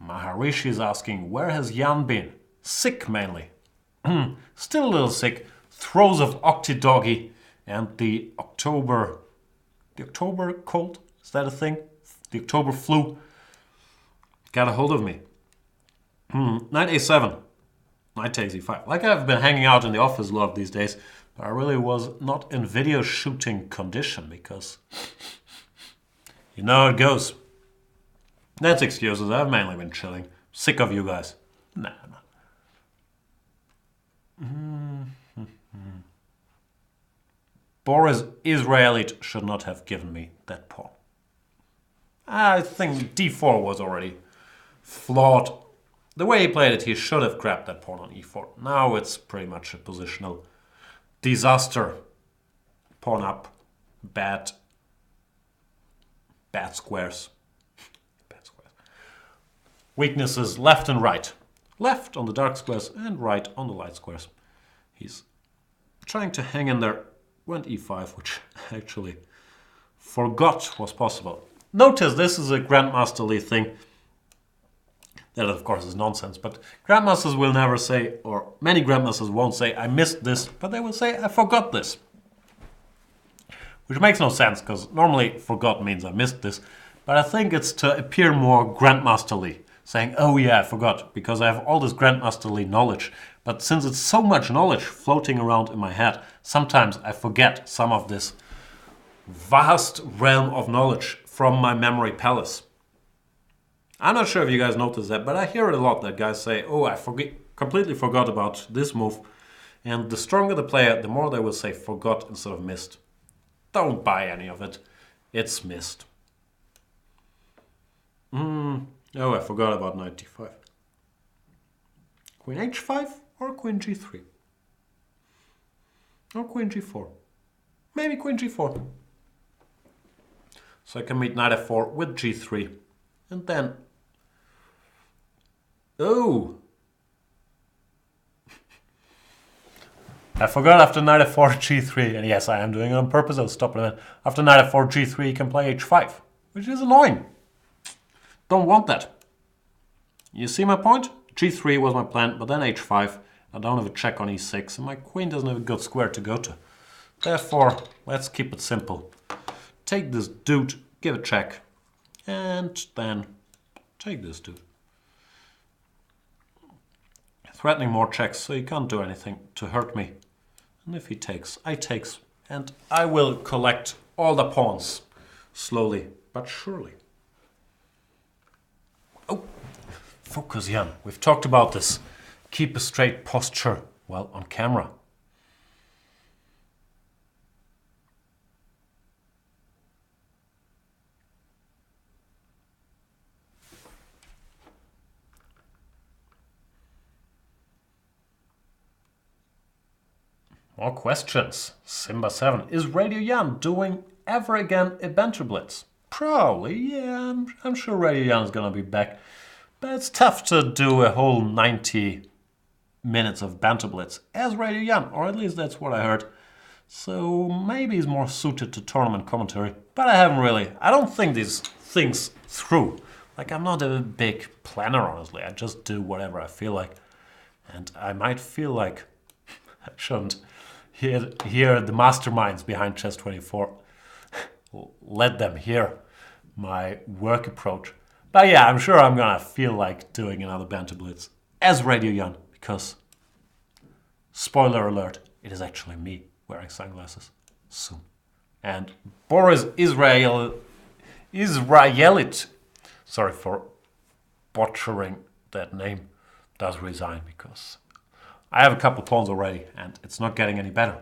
Maharishi is asking, where has Jan been? Sick mainly. Still a little sick. Throes of Octidoggy and the October cold? Is that a thing? The October flu got a hold of me. Knight a7. Knight takes e5. Like I've been hanging out in the office a lot these days, but I really was not in video shooting condition because you know how it goes. That's excuses. I've mainly been chilling. Sick of you guys. Nah. Boris Israelite should not have given me that pawn. I think d4 was already flawed. The way he played it, he should have grabbed that pawn on e4. Now it's pretty much a positional disaster. Pawn up. Bad squares. Weaknesses left and right. Left on the dark squares and right on the light squares. He's trying to hang in there. Went e5, which I actually forgot was possible. Notice this is a Grandmaster Lee thing. That, of course, is nonsense, but Grandmasters will never say, or many Grandmasters won't say, I missed this, but they will say, I forgot this. Which makes no sense, because normally forgot means I missed this, but I think it's to appear more Grandmaster Lee. Saying, oh yeah, I forgot, because I have all this Grandmasterly knowledge. But since it's so much knowledge floating around in my head, sometimes I forget some of this vast realm of knowledge from my memory palace. I'm not sure if you guys notice that, but I hear it a lot that guys say, oh, I completely forgot about this move. And the stronger the player, the more they will say forgot instead of missed. Don't buy any of it. It's missed. Oh, I forgot about knight d5. Queen h5 or queen g3? Or queen g4? Maybe queen g4. So I can meet knight f4 with g3. And then... Oh! I forgot after knight f4, g3. And yes, I am doing it on purpose. I'll stop it a minute. After knight f4, g3, you can play h5. Which is annoying. Don't want that. You see my point? g3 was my plan, but then h5. I don't have a check on e6, and my queen doesn't have a good square to go to. Therefore, let's keep it simple. Take this dude, give a check, and then take this dude. Threatening more checks, so he can't do anything to hurt me. And if he takes, I takes, and I will collect all the pawns, slowly but surely. Oh, focus, Jan. We've talked about this. Keep a straight posture while on camera. More questions. Simba7. Is Radio Jan doing ever again a Banter Blitz? Probably, yeah. I'm sure Radio Jan is gonna be back. But it's tough to do a whole 90 minutes of Banter Blitz as Radio Jan, or at least that's what I heard. So maybe he's more suited to tournament commentary. But I don't think these things through. Like, I'm not a big planner, honestly. I just do whatever I feel like. And I might feel like I shouldn't hear the masterminds behind Chess24. Let them hear my work approach. But yeah, I'm sure I'm gonna feel like doing another Banter Blitz as Radio Jan, because, spoiler alert, it is actually me wearing sunglasses soon. And Boris Israelite, sorry for butchering that name, does resign, because I have a couple pawns already and it's not getting any better.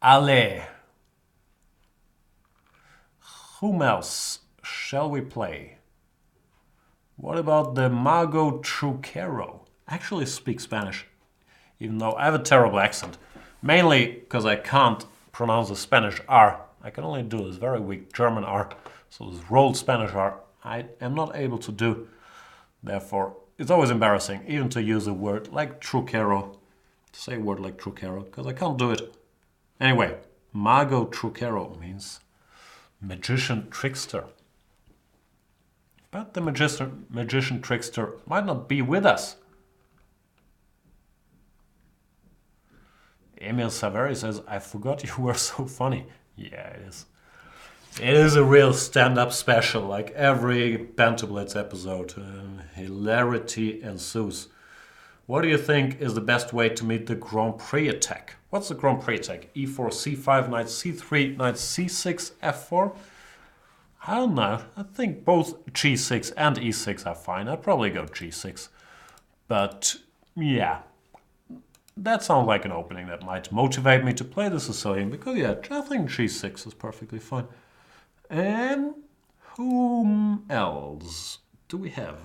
Allez. Whom else shall we play? What about the Mago Truquero? I actually speak Spanish, even though I have a terrible accent. Mainly because I can't pronounce the Spanish R. I can only do this very weak German R. So this rolled Spanish R I am not able to do. Therefore, it's always embarrassing even to use a word like truquero. To say a word like truquero, because I can't do it. Anyway, mago truquero means magician trickster. But the magician trickster might not be with us. Emil Saveri says, I forgot you were so funny. Yeah, it is. It is a real stand-up special, like every Banter Blitz episode. Hilarity ensues. What do you think is the best way to meet the Grand Prix attack? What's the Grand Prix attack? E4, C5, knight C3, knight C6, F4? I don't know. I think both G6 and E6 are fine. I'd probably go G6. But, yeah. That sounds like an opening that might motivate me to play the Sicilian. Because, yeah, I think G6 is perfectly fine. And whom else do we have?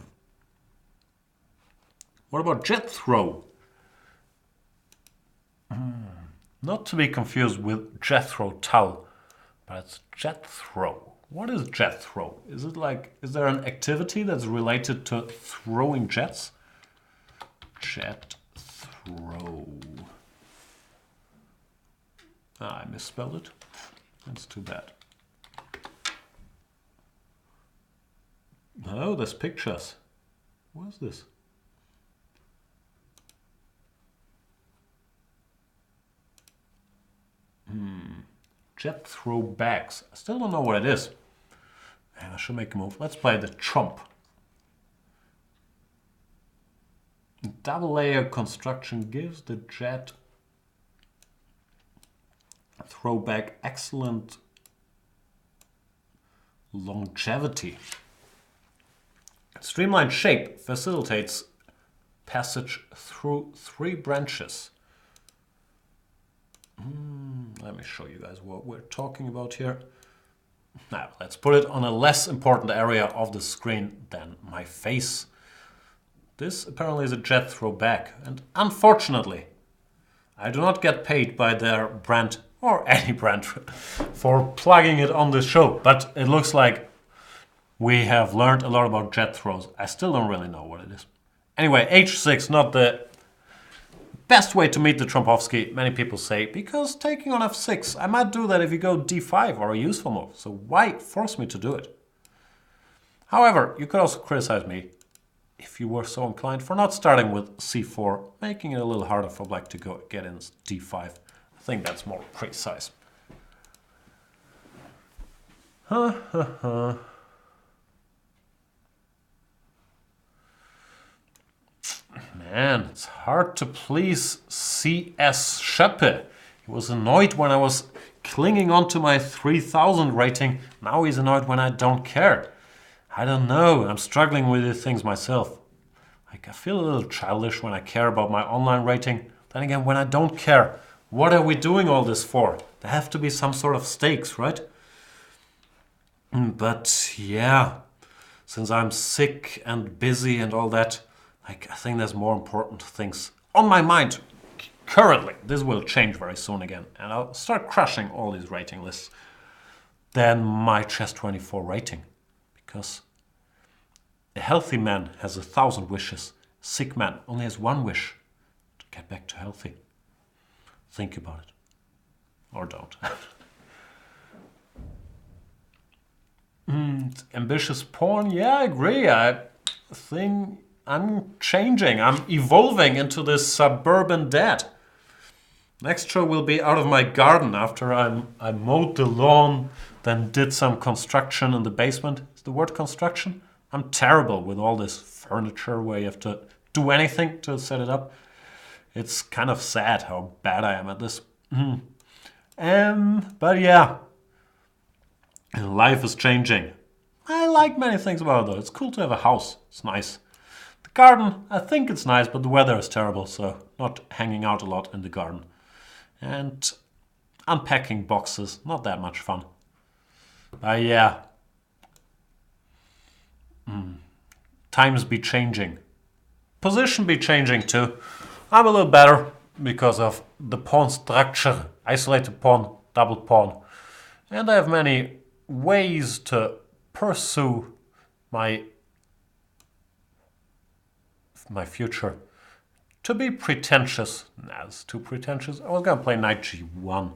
What about jet throw? Not to be confused with Jethro Tull, but it's jet throw. What is jet throw? Is it like, is there an activity that's related to throwing jets? Jet throw. Ah, I misspelled it. That's too bad. No, there's pictures. What is this? Jet throw bags. I still don't know what it is. And I should make a move. Let's play the trump. Double layer construction gives the jet throw back excellent longevity. Streamlined shape facilitates passage through 3 branches. Let me show you guys what we're talking about here. Now, let's put it on a less important area of the screen than my face. This apparently is a jet throw back, and unfortunately, I do not get paid by their brand, or any brand, for plugging it on this show. But it looks like we have learned a lot about jet throws. I still don't really know what it is. Anyway, H6, not the best way to meet the Trompowsky, many people say, because taking on F6, I might do that if you go D5 or a useful move. So why force me to do it? However, you could also criticize me, if you were so inclined, for not starting with C4, making it a little harder for black to get in D5. I think that's more precise. Man, it's hard to please C.S. Scheppe. He was annoyed when I was clinging on to my 3000 rating. Now he's annoyed when I don't care. I don't know. I'm struggling with these things myself. Like, I feel a little childish when I care about my online rating. Then again, when I don't care, what are we doing all this for? There have to be some sort of stakes, right? But yeah, since I'm sick and busy and all that, like, I think there's more important things on my mind currently. This will change very soon again, and I'll start crushing all these rating lists than my chess24 rating. Because a healthy man has 1,000 wishes. A sick man only has 1 wish: to get back to healthy. Think about it. Or don't. Ambitious pawn, yeah, I agree. I think I'm changing. I'm evolving into this suburban dad. Next show will be out of my garden after I mowed the lawn, then did some construction in the basement. Is the word construction? I'm terrible with all this furniture where you have to do anything to set it up. It's kind of sad how bad I am at this. But yeah, life is changing. I like many things about it though. It's cool to have a house. It's nice. The garden, I think it's nice, but the weather is terrible, so not hanging out a lot in the garden. And unpacking boxes, not that much fun. But yeah. Times be changing. Position be changing too. I'm a little better because of the pawn structure. Isolated pawn double pawn. And I have many ways to pursue my future. To be pretentious, that's too pretentious. I was gonna play knight g1,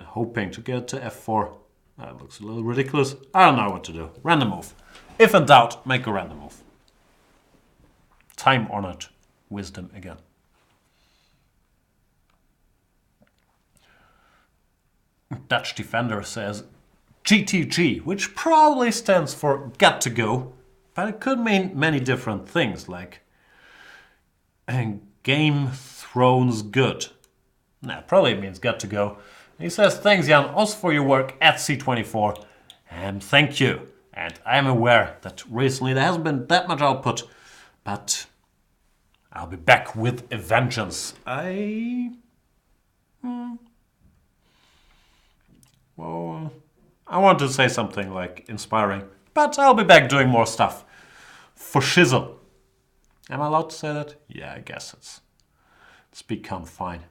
hoping to get to f4. That looks a little ridiculous. I don't know what to do. Random move. If in doubt, make a random move. Time-honored wisdom again. Dutch Defender says GTG, which probably stands for got to go, but it could mean many different things, like Game Thrones good. Nah, probably means got to go. He says, thanks Jan, also for your work at C24, and thank you. And I am aware that recently there hasn't been that much output, but I'll be back with a vengeance. Well, I want to say something like inspiring, but I'll be back doing more stuff. For shizzle. Am I allowed to say that? Yeah, I guess it's become fine.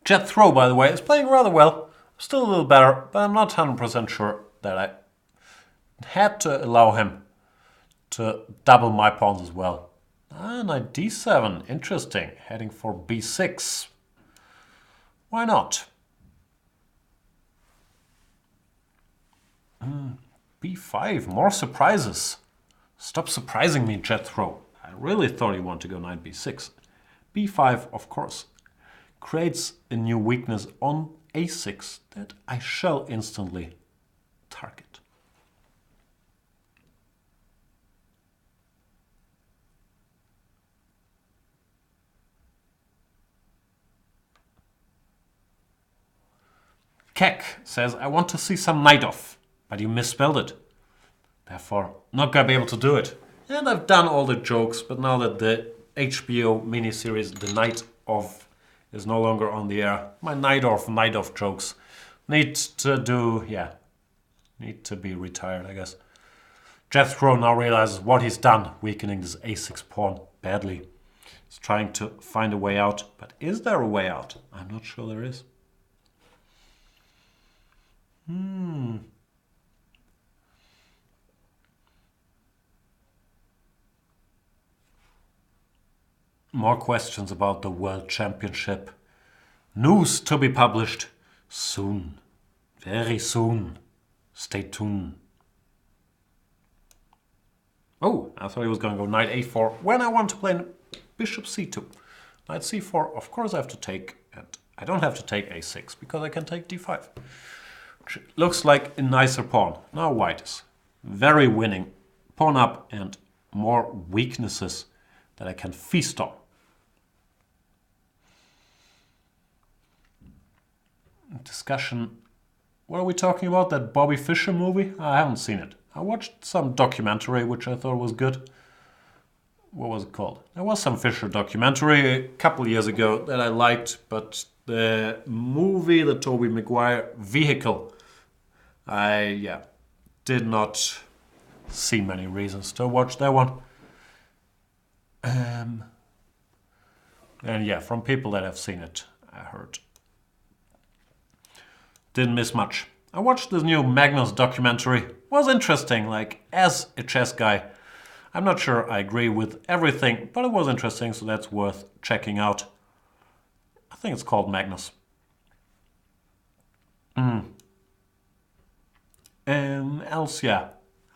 Jet Throw, by the way, is playing rather well. Still a little better, but I'm not 100% sure that I had to allow him to double my pawns as well. Knight d7, interesting. Heading for b6. Why not? b5, more surprises. Stop surprising me, Jet Throw. I really thought you wanted to go knight b6. b5, of course, creates a new weakness on a6 that I shall instantly target. Keck says, I want to see some knight off, but you misspelled it. Therefore, not gonna be able to do it. And I've done all the jokes, but now that the HBO miniseries The Night Of is no longer on the air, my night off jokes need to be retired, I guess. Jet Throw now realizes what he's done, weakening this a6 pawn badly. He's trying to find a way out, but is there a way out? I'm not sure there is. More questions about the World Championship. News to be published soon. Very soon. Stay tuned. Oh, I thought he was going to go knight a4 when I want to play bishop c2. Knight c4, of course I have to take, and I don't have to take a6 because I can take d5. Which looks like a nicer pawn. Now white is very winning. Pawn up and more weaknesses that I can feast on. Discussion. What are we talking about? That Bobby Fischer movie? I haven't seen it. I watched some documentary which I thought was good. What was it called? There was some Fischer documentary a couple years ago that I liked, but the movie, the Tobey Maguire Vehicle, I did not see many reasons to watch that one. And yeah, from people that have seen it, I heard. Didn't miss much. I watched this new Magnus documentary. Was interesting, like, as a chess guy. I'm not sure I agree with everything, but it was interesting, so that's worth checking out. I think it's called Magnus. Else, yeah,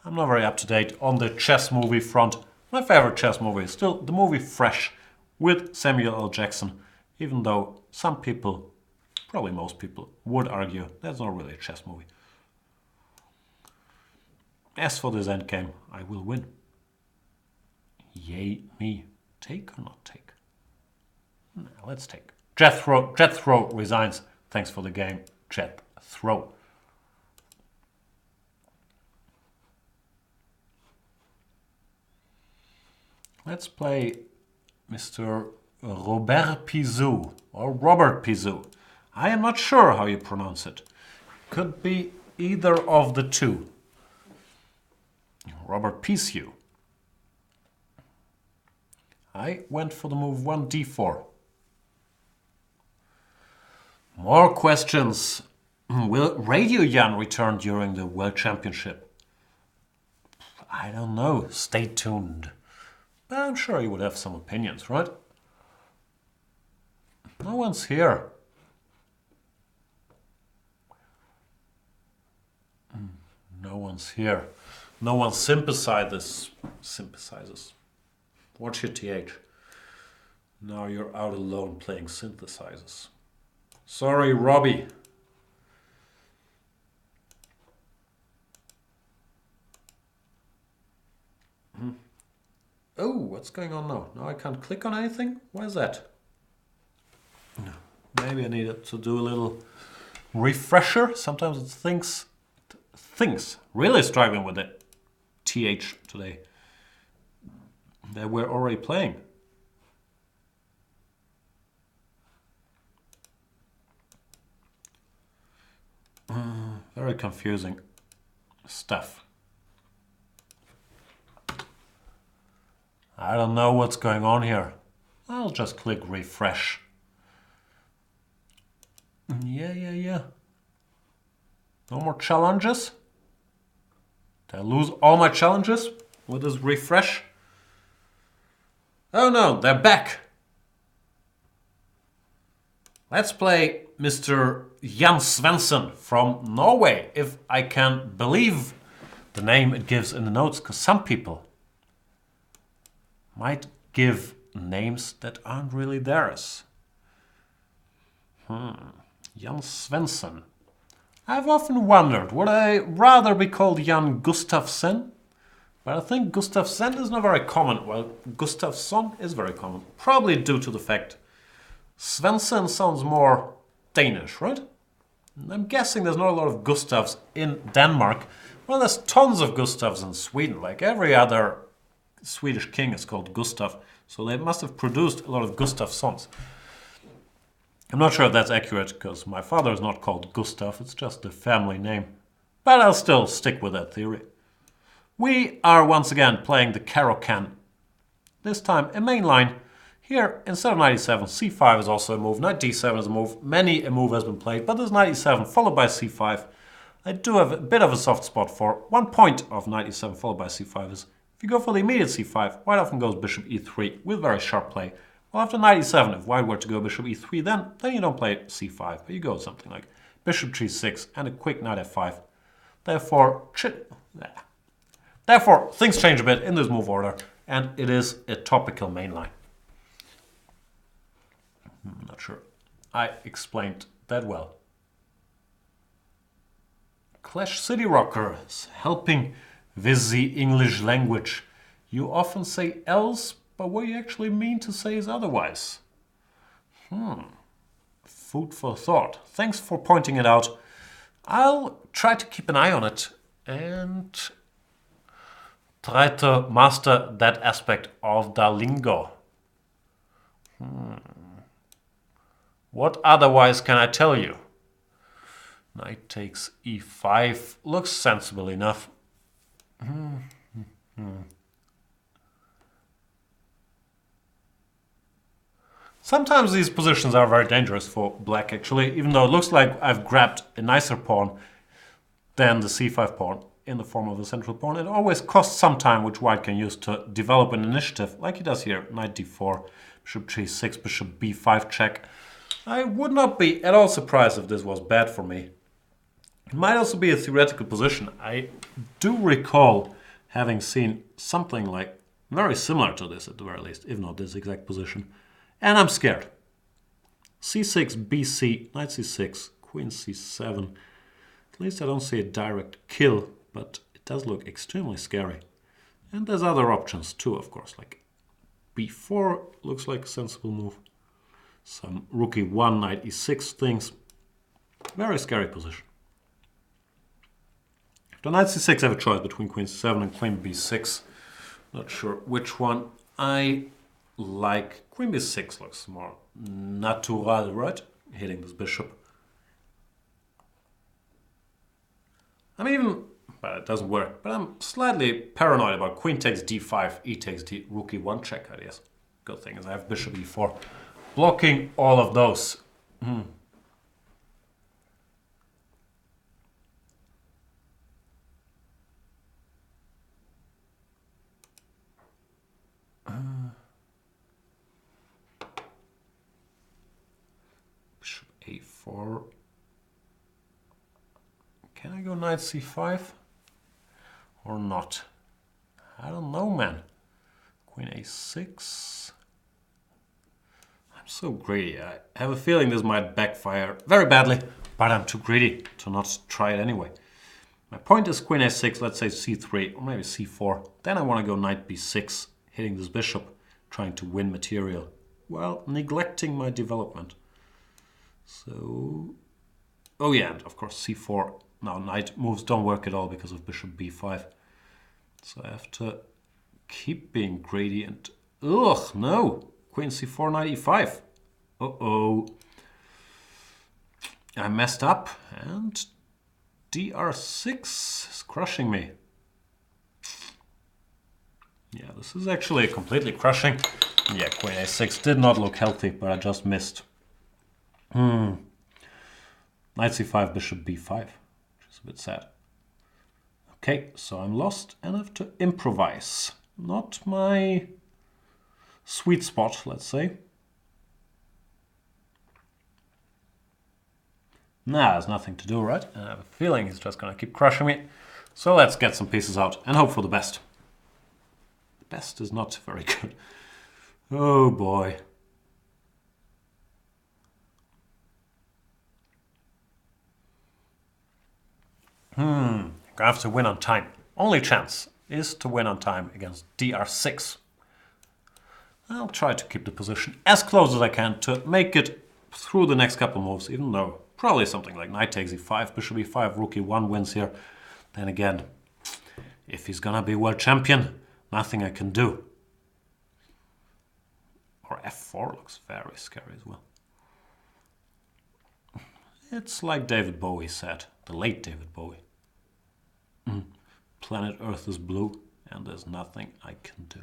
I'm not very up to date on the chess movie front. My favorite chess movie is still the movie Fresh with Samuel L. Jackson, even though some people, probably most people, would argue that's not really a chess movie. As for this endgame, I will win. Yay me. Take or not take? No, let's take. Jet Throw resigns. Thanks for the game, Jet Throw. Let's play Mr. Robert Pizou, or Robert Pizou. I am not sure how you pronounce it. Could be either of the two. Robert Pizou. I went for the move 1d4. More questions. Will Radio Jan return during the World Championship? I don't know. Stay tuned. But I'm sure you would have some opinions, right? No one's here. No one's here. No one sympathizes. What's your TH? Now you're out alone playing synthesizers. Sorry, Robbie. Oh, what's going on now? Now I can't click on anything? Why is that? Maybe I needed to do a little refresher. Sometimes it thinks really struggling with it. TH today. They were already playing. Very confusing stuff. I don't know what's going on here. I'll just click refresh. Yeah. No more challenges? Did I lose all my challenges with this refresh? Oh no, they're back. Let's play Mr. Jan Svensson from Norway, if I can believe the name it gives in the notes, because some people might give names that aren't really theirs. Jan Svensson. I've often wondered, would I rather be called Jan Gustafsson? But I think Gustafsson is not very common, while Gustafsson is very common. Probably due to the fact Svensson sounds more Danish, right? I'm guessing there's not a lot of Gustavs in Denmark. Well, there's tons of Gustavs in Sweden. Like every other Swedish king is called Gustav. So they must have produced a lot of Gustafssons. I'm not sure if that's accurate, because my father is not called Gustav. It's just a family name. But I'll still stick with that theory. We are once again playing the Caro-Can. This time a main line. Here, instead of knight e7, c5 is also a move, knight d7 is a move. Many a move has been played, but there's knight e7 followed by c5. I do have a bit of a soft spot for 1 point of knight e7 followed by c5 is, if you go for the immediate c5, white often goes bishop e3 with very sharp play. Well, after knight e7, if white were to go bishop e3, then you don't play c5, but you go something like bishop g6 and a quick knight f5. Therefore, things change a bit in this move order, and it is a topical mainline. I'm not sure I explained that well. Clash City Rockers, helping with the English language. You often say else, but what you actually mean to say is otherwise. Food for thought. Thanks for pointing it out. I'll try to keep an eye on it and try to master that aspect of the lingo. What otherwise can I tell you? Knight takes e5. Looks sensible enough. Sometimes these positions are very dangerous for black, actually, even though it looks like I've grabbed a nicer pawn than the c5 pawn in the form of a central pawn. It always costs some time, which white can use to develop an initiative, like he does here. Knight d4, bishop g6, bishop b5 check. I would not be at all surprised if this was bad for me. It might also be a theoretical position. I do recall having seen something like very similar to this at the very least, if not this exact position. And I'm scared. c6, bc, knight c6, queen c7. At least I don't see a direct kill, but it does look extremely scary. And there's other options too, of course, like b4 looks like a sensible move. Some rook e1, knight e6 things. Very scary position. After knight c6 I have a choice between queen c7 and queen b6. Not sure which one I like. Queen b6 looks more natural, right? Hitting this bishop. I'm even, well, it doesn't work, but I'm slightly paranoid about queen takes d5, e takes d, rook e1 check ideas. Good thing is I have bishop e4. Blocking all of those. Or can I go knight c5 or not? I don't know, man. Queen a6. I'm so greedy. I have a feeling this might backfire very badly, but I'm too greedy to not try it anyway. My point is queen a6, let's say c3 or maybe c4. Then I want to go knight b6, hitting this bishop, trying to win material, while neglecting my development. So, oh yeah, and of course c4. Now knight moves don't work at all because of bishop b5. So I have to keep being greedy and... Ugh, no! Queen c4, knight e5. Uh-oh. I messed up and dr6 is crushing me. Yeah, this is actually completely crushing. Yeah, queen a6 did not look healthy, but I just missed. Knight c5, bishop b5, which is a bit sad. Okay, so I'm lost and I have to improvise. Not my sweet spot, let's say. Nah, there's nothing to do, right? I have a feeling he's just gonna keep crushing me. So let's get some pieces out and hope for the best. The best is not very good. Oh boy. Gonna have to win on time. Only chance is to win on time against dr6. I'll try to keep the position as close as I can to make it through the next couple moves, even though probably something like knight takes e5, bishop e5, rook e1 wins here. Then again, if he's gonna be world champion, nothing I can do. Or f4 looks very scary as well. It's like David Bowie said, the late David Bowie. Planet Earth is blue and there's nothing I can do.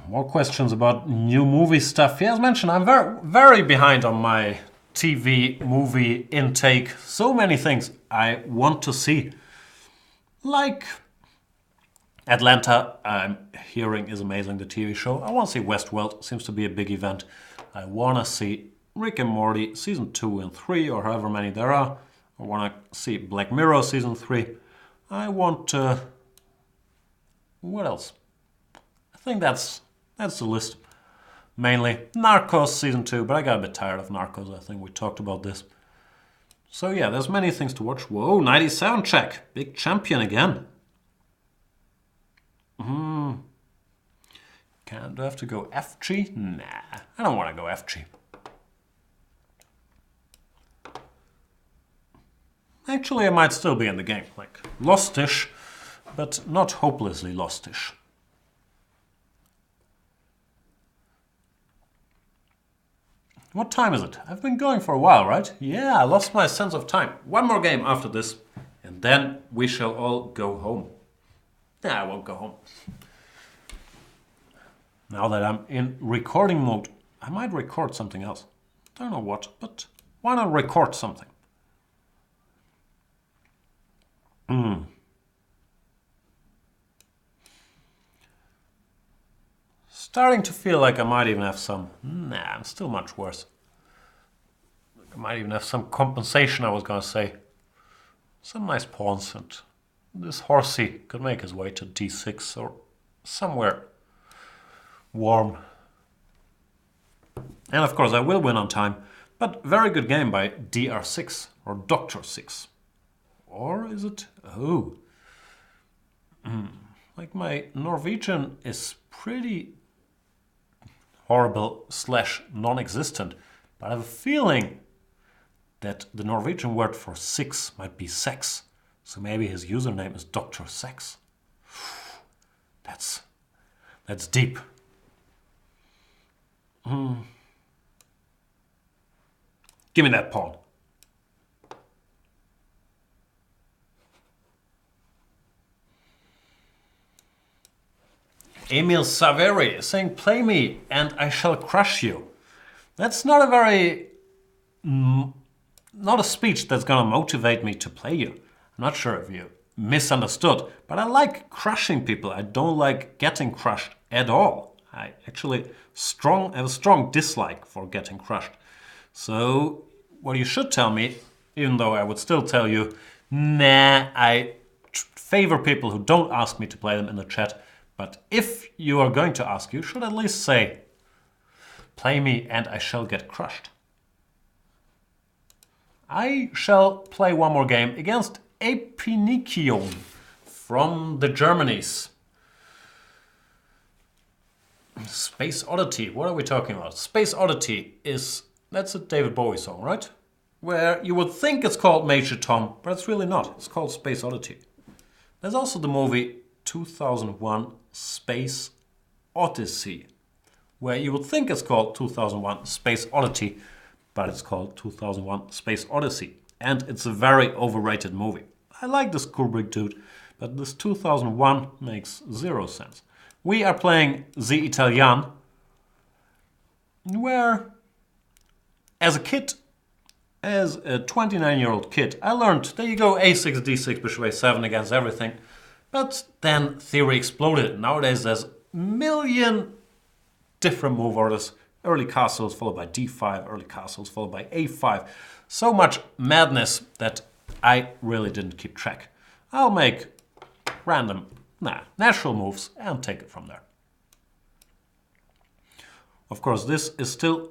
More questions about new movie stuff. Yeah, as mentioned, I'm very behind on my TV movie intake. So many things I want to see. Like Atlanta, I'm hearing is amazing, the TV show. I want to see Westworld, seems to be a big event. I want to see Rick and Morty season 2 and 3 or however many there are. I want to see Black Mirror season 3. I want to... What else? I think that's the list. Mainly Narcos season 2, but I got a bit tired of Narcos. I think we talked about this. So yeah, there's many things to watch. Whoa, 97 check. Big champion again. Do I have to go FG? Nah, I don't want to go FG. Actually, I might still be in the game. Like, lostish, but not hopelessly lostish. What time is it? I've been going for a while, right? Yeah, I lost my sense of time. One more game after this, and then we shall all go home. Nah, I won't go home. Now that I'm in recording mode, I might record something else. Don't know what, but why not record something? Starting to feel like I might even have some... Nah, I'm still much worse. I might even have some compensation, I was gonna say. Some nice pawns, and this horsey could make his way to d6 or somewhere warm. And of course I will win on time, but very good game by dr6 or Dr. 6. Or is it... Oh. Like my Norwegian is pretty horrible / non-existent, but I have a feeling that the Norwegian word for 6 might be sex. So maybe his username is Dr. Sex. That's deep. Give me that pawn. Emil Saveri saying, play me and I shall crush you. That's not a very not a speech that's gonna motivate me to play you. I'm not sure if you misunderstood, but I like crushing people. I don't like getting crushed at all. I actually have a strong dislike for getting crushed. So what you should tell me, even though I would still tell you, nah, I favor people who don't ask me to play them in the chat. But if you are going to ask, you should at least say, play me and I shall get crushed. I shall play one more game against Epinikion from the Germanies. Space Oddity, what are we talking about? Space Oddity that's a David Bowie song, right? Where you would think it's called Major Tom, but it's really not. It's called Space Oddity. There's also the movie 2001 Space Odyssey, where you would think it's called 2001 Space Oddity, but it's called 2001 Space Odyssey. And it's a very overrated movie. I like this Kubrick dude, but this 2001 makes zero sense. We are playing The Italian, where as a 29-year-old kid, I learned, there you go, a6, d6, bishop a7 against everything. But then theory exploded. Nowadays there's a million different move orders. Early castles followed by d5, early castles followed by a5. So much madness that I really didn't keep track. I'll make random, natural moves and take it from there. Of course, this is still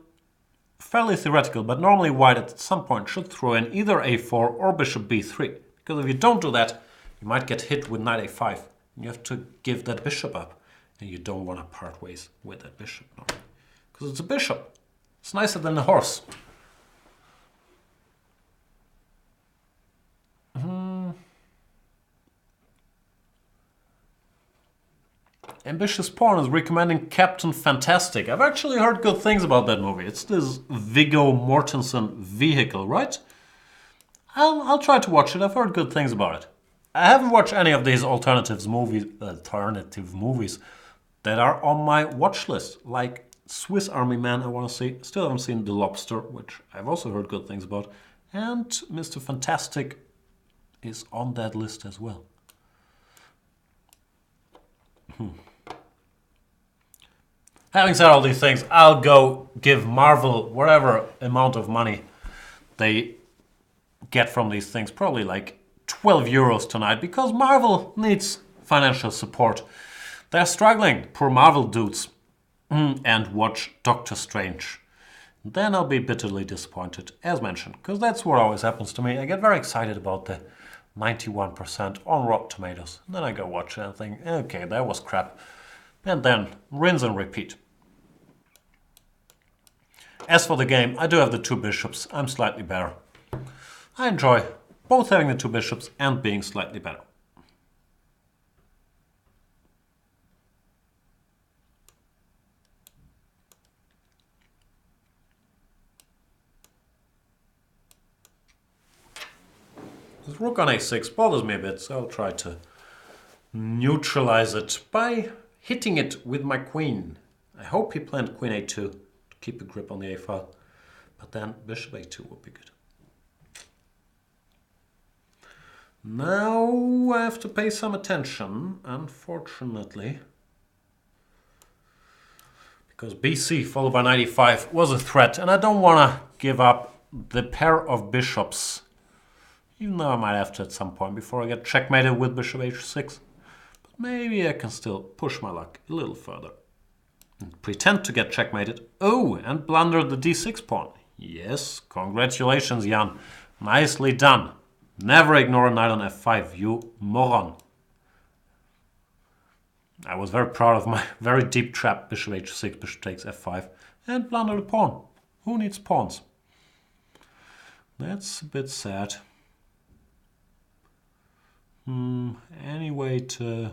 fairly theoretical, but normally white at some point should throw in either a4 or bishop b3. Because if you don't do that, you might get hit with knight a5. And you have to give that bishop up. And you don't want to part ways with that bishop normally. Because it's a bishop. It's nicer than a horse. Ambitious Pawn is recommending Captain Fantastic. I've actually heard good things about that movie. It's this Viggo Mortensen vehicle, right? I'll try to watch it. I've heard good things about it. I haven't watched any of these alternative movies that are on my watch list, like Swiss Army Man I want to see. Still haven't seen The Lobster, which I've also heard good things about. And Mr. Fantastic is on that list as well. Having said all these things, I'll go give Marvel whatever amount of money they get from these things, probably like 12 euros tonight, because Marvel needs financial support. They're struggling, poor Marvel dudes. And watch Doctor Strange. Then I'll be bitterly disappointed, as mentioned, because that's what always happens to me. I get very excited about the 91% on Rotten Tomatoes. And then I go watch it and think, okay, that was crap. And then rinse and repeat. As for the game, I do have the two bishops. I'm slightly better. I enjoy both having the two bishops and being slightly better. This rook on a6 bothers me a bit, so I'll try to neutralize it by hitting it with my queen. I hope he planned queen a2 to keep a grip on the a file, but then bishop a2 would be good. Now I have to pay some attention, unfortunately, because bc followed by knight e5 was a threat, and I don't want to give up the pair of bishops, even though I might have to at some point before I get checkmated with bishop h6. But maybe I can still push my luck a little further. And pretend to get checkmated. Oh, and blunder the d6 pawn. Yes, congratulations, Jan. Nicely done. Never ignore a knight on f5, you moron. I was very proud of my very deep trap, bishop h6, bishop takes f5, and blunder the pawn. Who needs pawns? That's a bit sad. Any way to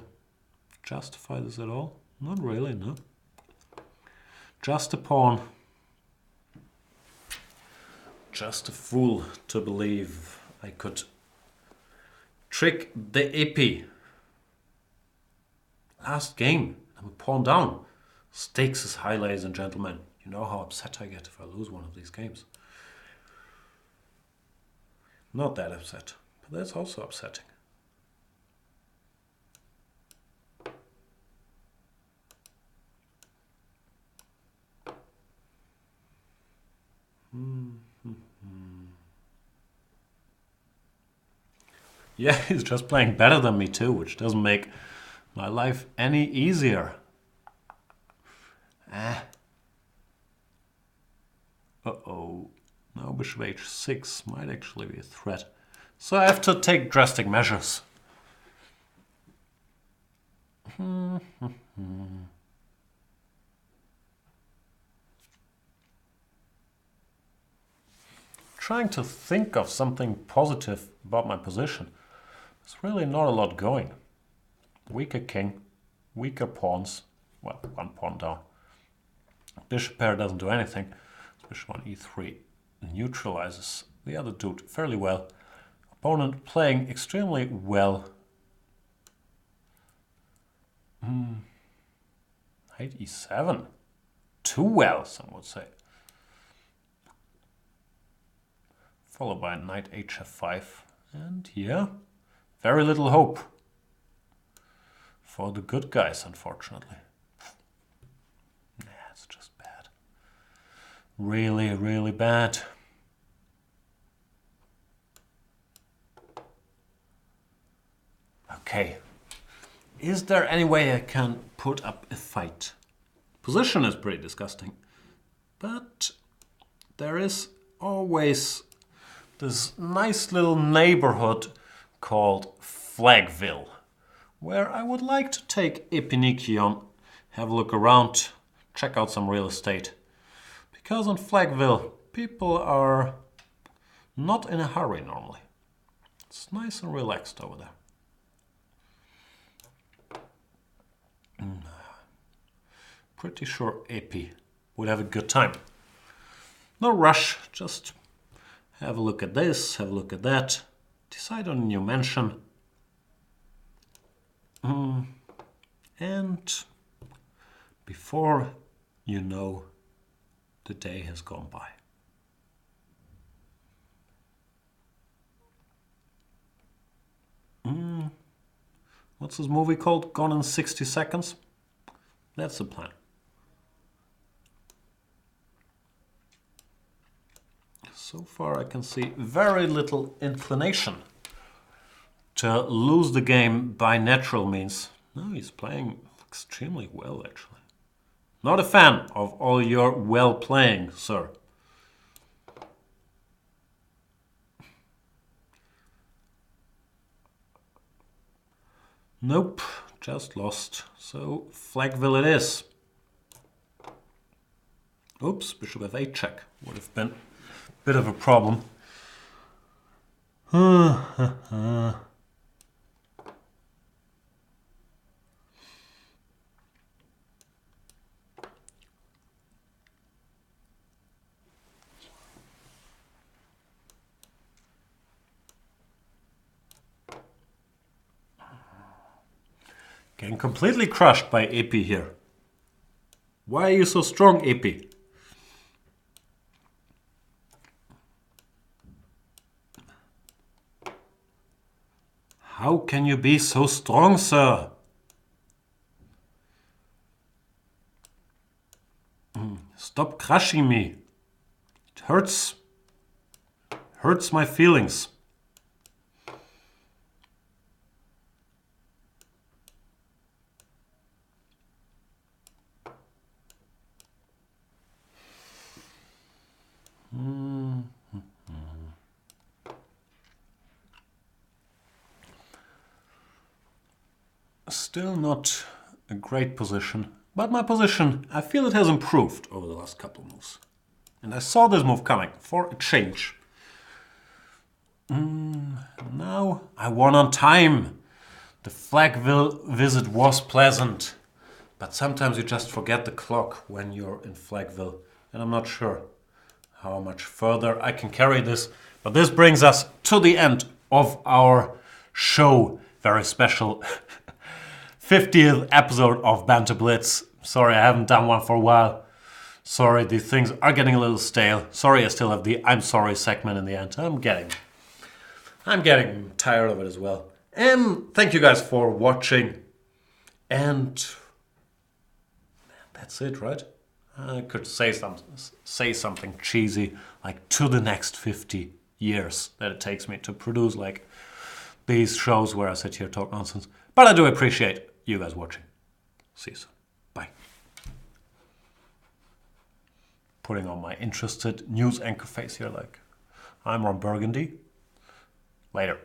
justify this at all? Not really, no. Just a pawn. Just a fool to believe I could trick the épée. Last game, I'm a pawn down. Stakes is high, ladies and gentlemen. You know how upset I get if I lose one of these games. Not that upset, but that's also upsetting. Yeah, he's just playing better than me too, which doesn't make my life any easier. Uh-oh. Now bishop h6 might actually be a threat. So I have to take drastic measures. Trying to think of something positive about my position. There's really not a lot going. Weaker king, weaker pawns. Well, one pawn down. Bishop pair doesn't do anything. Bishop on e3 neutralizes the other dude fairly well. Opponent playing extremely well. Knight e7. Too well, some would say. Followed by knight hf5. And yeah, very little hope for the good guys, unfortunately. It's just bad. Really, really bad. Okay. Is there any way I can put up a fight? Position is pretty disgusting. But there is always this nice little neighborhood called Flagville, where I would like to take Epinikion, have a look around, check out some real estate. Because on Flagville, people are not in a hurry normally. It's nice and relaxed over there. Pretty sure Epi would have a good time. No rush, just have a look at this, have a look at that, decide on a new mansion. And before you know, the day has gone by. What's this movie called? Gone in 60 Seconds? That's the plan. So far I can see very little inclination to lose the game by natural means. No, he's playing extremely well, actually. Not a fan of all your well playing, sir. Nope, just lost. So Flagville it is. Oops, bishop f8 check. Would have been a bit of a problem. Getting completely crushed by Epi here. Why are you so strong, Epi? How can you be so strong, sir? Stop crushing me. It hurts. Hurts my feelings. Still not a great position, but my position, I feel it has improved over the last couple of moves. And I saw this move coming for a change. Now I won on time. The Flagville visit was pleasant, but sometimes you just forget the clock when you're in Flagville, and I'm not sure how much further I can carry this. But this brings us to the end of our show. Very special 50th episode of Banter Blitz. Sorry, I haven't done one for a while. Sorry, these things are getting a little stale. Sorry, I still have the I'm sorry segment in the end. I'm getting I'm getting tired of it as well. And thank you guys for watching. And that's it, right? I could say something cheesy, like to the next 50 years that it takes me to produce like these shows where I sit here talk nonsense. But I do appreciate you guys watching. See you soon. Bye. Putting on my interested news anchor face here, like I'm Ron Burgundy. Later.